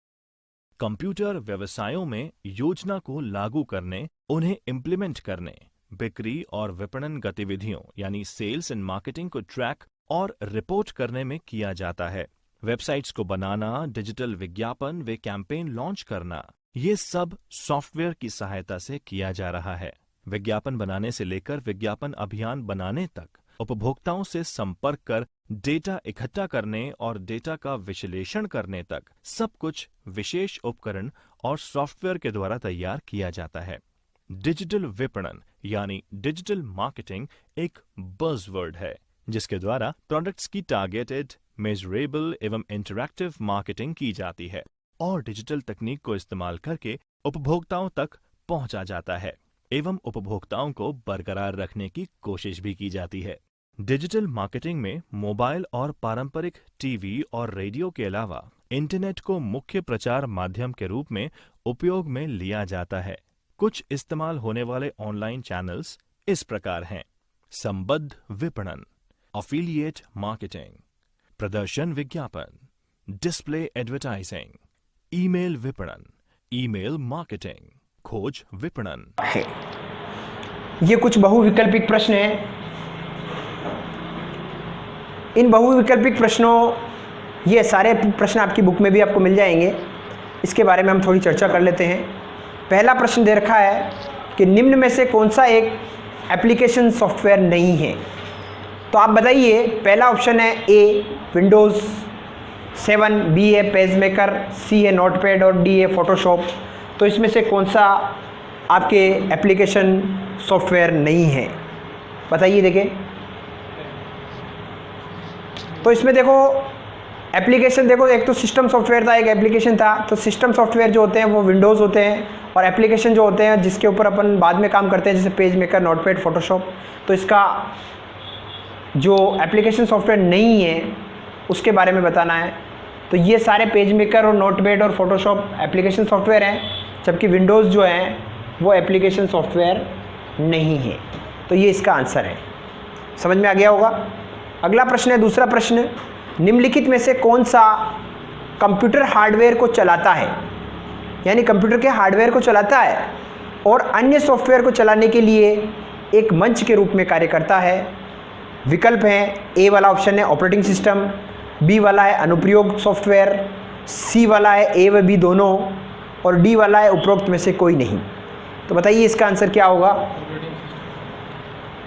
कंप्यूटर व्यवसायों में योजना को लागू करने, उन्हें इम्प्लीमेंट करने, बिक्री और विपणन गतिविधियों यानी सेल्स एंड मार्केटिंग को ट्रैक और रिपोर्ट करने में किया जाता है। वेबसाइट्स को बनाना, डिजिटल विज्ञापन व कैंपेन लॉन्च करना, ये सब सॉफ्टवेयर की सहायता से किया जा रहा है। विज्ञापन बनाने से लेकर विज्ञापन अभियान बनाने तक, उपभोक्ताओं से संपर्क कर डेटा इकट्ठा करने और डेटा का विश्लेषण करने तक, सब कुछ विशेष उपकरण और सॉफ्टवेयर के द्वारा तैयार किया जाता है। डिजिटल विपणन यानी डिजिटल मार्केटिंग एक बज़वर्ड है, जिसके द्वारा प्रोडक्ट्स की टारगेटेड, मेजरेबल एवं इंटरैक्टिव मार्केटिंग की जाती है और डिजिटल तकनीक को इस्तेमाल करके उपभोक्ताओं तक पहुंचा जाता है एवं उपभोक्ताओं को बरकरार रखने की कोशिश भी की जाती है। डिजिटल मार्केटिंग में मोबाइल और पारंपरिक टीवी और रेडियो के अलावा इंटरनेट को मुख्य प्रचार माध्यम के रूप में उपयोग में लिया जाता है। कुछ इस्तेमाल होने वाले ऑनलाइन चैनल्स इस प्रकार हैं: संबद्ध विपणन, अफिलिएट मार्केटिंग, प्रदर्शन विज्ञापन, डिस्प्ले एडवर्टाइजिंग, ईमेल विपणन, ईमेल मार्केटिंग, खोज विपणन है। ये कुछ बहुविकल्पिक प्रश्न हैं। इन बहुविकल्पिक प्रश्नों, ये सारे प्रश्न आपकी बुक में भी आपको मिल जाएंगे। इसके बारे में हम थोड़ी चर्चा कर लेते हैं। पहला प्रश्न दे रखा है कि निम्न में से कौन सा एक एप्लीकेशन सॉफ्टवेयर नहीं है। तो आप बताइए, पहला ऑप्शन है ए विंडोज़ 7, बी है पेजमेकर, सी है नोटपैड और डी है फोटोशॉप। तो इसमें से कौन सा आपके एप्लीकेशन सॉफ्टवेयर नहीं है, बताइए। देखें तो इसमें देखो एप्लीकेशन, देखो एक तो सिस्टम सॉफ्टवेयर था, एक एप्लीकेशन था। तो सिस्टम सॉफ्टवेयर जो होते हैं वो विंडोज़ होते हैं, और एप्लीकेशन जो होते हैं जिसके ऊपर अपन बाद में काम करते हैं जैसे पेज मेकर, नोटपैड, फोटोशॉप। तो इसका जो एप्लीकेशन सॉफ्टवेयर नहीं है उसके बारे में बताना है। तो ये सारे पेज मेकर और नोटपैड और फोटोशॉप एप्लीकेशन सॉफ्टवेयर हैं, जबकि विंडोज़ जो है वो एप्लीकेशन सॉफ्टवेयर नहीं है। तो ये इसका आंसर है। समझ में आ गया होगा। अगला प्रश्न है, दूसरा प्रश्न, निम्नलिखित में से कौन सा कंप्यूटर हार्डवेयर को चलाता है, यानी कंप्यूटर के हार्डवेयर को चलाता है और अन्य सॉफ्टवेयर को चलाने के लिए एक मंच के रूप में कार्य करता है। विकल्प हैं, ए वाला ऑप्शन है ऑपरेटिंग सिस्टम, बी वाला है अनुप्रयोग सॉफ्टवेयर, सी वाला है ए व बी दोनों, और डी वाला है उपरोक्त में से कोई नहीं। तो बताइए इसका आंसर क्या होगा।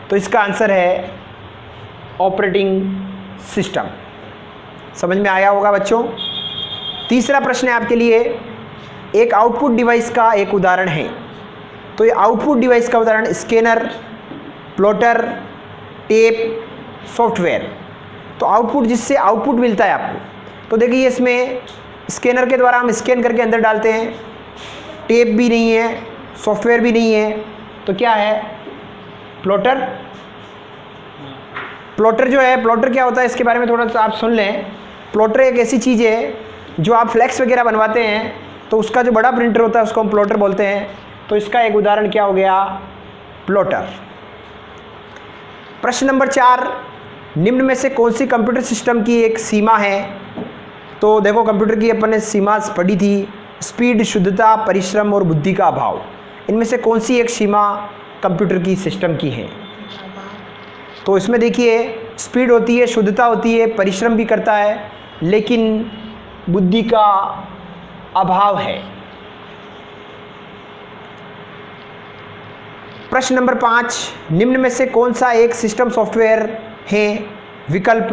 तो इसका आंसर है ऑपरेटिंग सिस्टम। समझ में आया होगा बच्चों। तीसरा प्रश्न है आपके लिए, एक आउटपुट डिवाइस का एक उदाहरण है। तो ये आउटपुट डिवाइस का उदाहरण स्कैनर, प्लॉटर, टेप, सॉफ्टवेयर। तो आउटपुट, जिससे आउटपुट मिलता है आपको, तो देखिए इसमें स्कैनर के द्वारा हम स्कैन करके अंदर डालते हैं, टेप भी नहीं है, सॉफ्टवेयर भी नहीं है, तो क्या है, प्लॉटर। प्लॉटर जो है, प्लॉटर क्या होता है इसके बारे में थोड़ा सा आप सुन लें। प्लॉटर एक ऐसी चीज़ है जो आप फ्लैक्स वगैरह बनवाते हैं, तो उसका जो बड़ा प्रिंटर होता है उसको हम प्लॉटर बोलते हैं। तो इसका एक उदाहरण क्या हो गया, प्लॉटर। प्रश्न नंबर 4, निम्न में से कौन सी कंप्यूटर सिस्टम की एक सीमा है। तो देखो कंप्यूटर की अपन ने सीमा पढ़ी थी, स्पीड, शुद्धता, परिश्रम और बुद्धि का अभाव। इनमें से कौन सी एक सीमा कंप्यूटर की सिस्टम की है। तो इसमें देखिए स्पीड होती है, शुद्धता होती है, परिश्रम भी करता है, लेकिन बुद्धि का अभाव है। प्रश्न नंबर 5, निम्न में से कौन सा एक सिस्टम सॉफ्टवेयर है। विकल्प,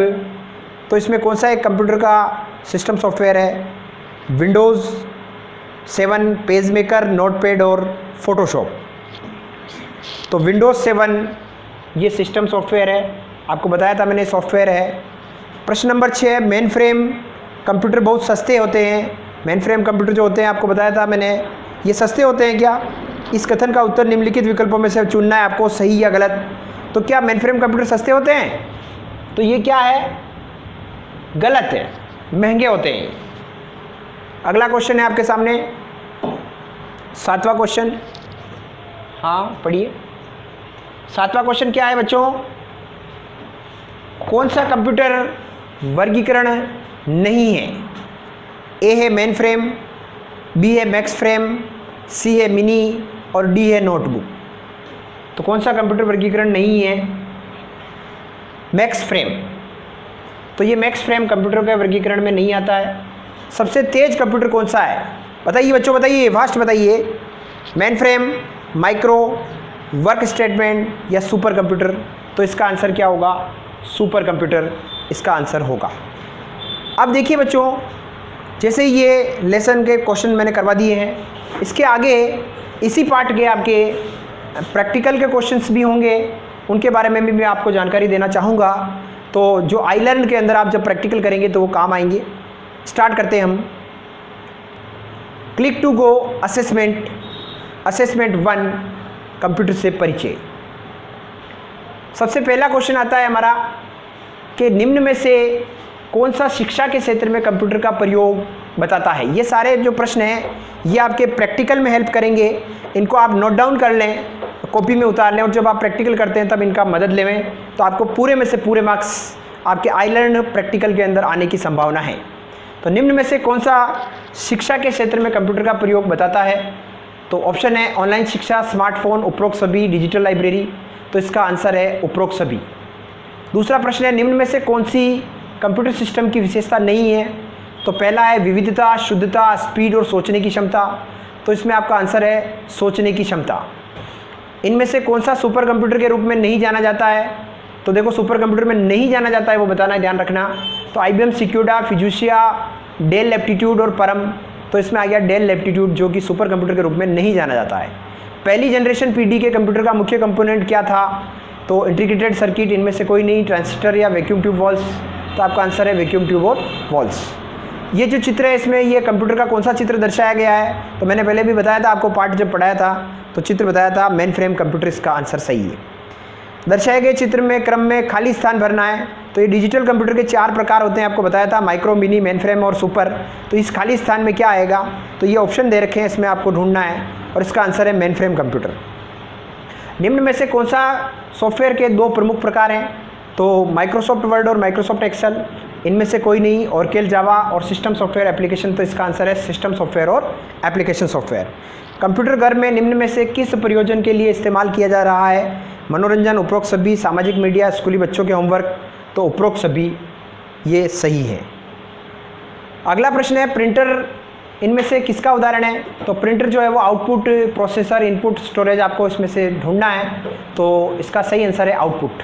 तो इसमें कौन सा एक कंप्यूटर का सिस्टम सॉफ्टवेयर है, विंडोज़ 7, पेज मेकर, नोटपैड और फोटोशॉप। तो विंडोज़ 7 ये सिस्टम सॉफ्टवेयर है, आपको बताया था मैंने, सॉफ्टवेयर है। प्रश्न नंबर 6, मेन फ्रेम कंप्यूटर बहुत सस्ते होते हैं। मेन फ्रेम कंप्यूटर जो होते हैं आपको बताया था मैंने, ये सस्ते होते हैं क्या। इस कथन का उत्तर निम्नलिखित विकल्पों में से चुनना है आपको, सही या गलत। तो क्या मेन फ्रेम कंप्यूटर सस्ते होते हैं, तो ये क्या है, गलत है, महंगे होते हैं। अगला क्वेश्चन है आपके सामने, 7वां क्वेश्चन। हाँ पढ़िए। 7वां क्वेश्चन क्या है बच्चों, कौन सा कंप्यूटर वर्गीकरण नहीं है। ए है मेन फ्रेम, बी है मैक्स फ्रेम, सी है मिनी और डी है नोटबुक। तो कौन सा कंप्यूटर वर्गीकरण नहीं है, मैक्स फ्रेम। तो ये मैक्स फ्रेम कंप्यूटर के वर्गीकरण में नहीं आता है। सबसे तेज कंप्यूटर कौन सा है, बताइए बच्चों, बताइए फास्ट बताइए। Main frame, micro, work statement या सुपर कंप्यूटर। तो इसका आंसर क्या होगा, सुपर कंप्यूटर इसका आंसर होगा। अब देखिए बच्चों, जैसे ये लेसन के क्वेश्चन मैंने करवा दिए हैं, इसके आगे इसी पार्ट के आपके प्रैक्टिकल के क्वेश्चंस भी होंगे, उनके बारे में भी मैं आपको जानकारी देना चाहूँगा। तो जो आई लर्न के अंदर आप जब प्रैक्टिकल करेंगे तो वो काम आएंगे। स्टार्ट करते हैं हम। Click to go assessment, assessment 1, computer से परिचय। सबसे पहला क्वेश्चन आता है हमारा कि निम्न में से कौन सा शिक्षा के क्षेत्र में कंप्यूटर का प्रयोग बताता है। ये सारे जो प्रश्न हैं ये आपके प्रैक्टिकल में हेल्प करेंगे, इनको आप नोट डाउन कर लें, कॉपी में उतार लें, और जब आप प्रैक्टिकल करते हैं तब इनका मदद लें, तो आपको पूरे में से पूरे मार्क्स आपके आई लर्न प्रैक्टिकल के अंदर आने की संभावना है। तो निम्न में से कौन सा शिक्षा के क्षेत्र में कंप्यूटर का प्रयोग बताता है। तो ऑप्शन है ऑनलाइन शिक्षा, स्मार्टफोन, उपरोक्त सभी, डिजिटल लाइब्रेरी। तो इसका आंसर है उपरोक्त सभी। दूसरा प्रश्न है निम्न में से कौन सी कंप्यूटर सिस्टम की विशेषता नहीं है। तो पहला है विविधता, शुद्धता, स्पीड और सोचने की क्षमता। तो इसमें आपका आंसर है सोचने की क्षमता। इनमें से कौन सा सुपर कंप्यूटर के रूप में नहीं जाना जाता है। तो देखो सुपर कंप्यूटर में नहीं जाना जाता है वो बताना, ध्यान रखना। तो IBM सिक्यूडा, फिजुसिया, डेल लैटिट्यूड और परम, तो इसमें आ गया डेल लैटिट्यूड जो कि सुपर कंप्यूटर के रूप में नहीं जाना जाता है। पहली जनरेशन PD के कंप्यूटर का मुख्य कंपोनेंट क्या था? तो इंटीग्रेटेड सर्किट, इनमें से कोई नहीं, ट्रांजिस्टर या वैक्यूम ट्यूब वॉल्स, तो आपका आंसर है वैक्यूम ट्यूब और वॉल्स। ये जो चित्र है इसमें ये कंप्यूटर का कौन सा चित्र दर्शाया गया है? तो मैंने पहले भी बताया था आपको, पार्ट जब पढ़ाया था तो चित्र बताया था मेन फ्रेम कंप्यूटर, इसका आंसर सही है। दर्शाए गए चित्र में क्रम में खाली स्थान भरना है। तो ये डिजिटल कंप्यूटर के 4 प्रकार होते हैं, आपको बताया था, माइक्रो, मिनी, मेन फ्रेम और सुपर। तो इस खाली स्थान में क्या आएगा? तो ये ऑप्शन दे रखे हैं, इसमें आपको ढूंढना है और इसका आंसर है मेन फ्रेम कंप्यूटर। निम्न में से कौन सा सॉफ्टवेयर के 2 प्रमुख प्रकार हैं? तो माइक्रोसॉफ्ट वर्ड और माइक्रोसॉफ्ट एक्सेल, इनमें से कोई नहीं, ऑरेकल, जावा और सिस्टम सॉफ्टवेयर एप्लीकेशन, तो इसका आंसर है सिस्टम सॉफ्टवेयर और एप्लीकेशन सॉफ्टवेयर। कंप्यूटर घर में निम्न में से किस प्रयोजन के लिए इस्तेमाल किया जा रहा है? मनोरंजन, उपरोक्त सभी, सामाजिक मीडिया, स्कूली बच्चों के होमवर्क, तो उपरोक्त सभी ये सही है। अगला प्रश्न है प्रिंटर इनमें से किसका उदाहरण है? तो प्रिंटर जो है वो आउटपुट, प्रोसेसर, इनपुट, स्टोरेज, आपको इसमें से ढूंढना है। तो इसका सही आंसर है आउटपुट।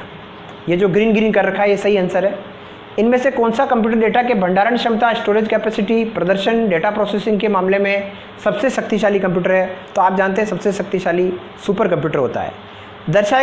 ये जो ग्रीन ग्रीन कर रखा है ये सही आंसर है। इनमें से कौन सा कंप्यूटर डेटा के भंडारण क्षमता, स्टोरेज कैपेसिटी, प्रदर्शन, डेटा प्रोसेसिंग के मामले में सबसे शक्तिशाली कंप्यूटर है? तो आप जानते हैं सबसे शक्तिशाली सुपर कंप्यूटर होता है। दर्शाए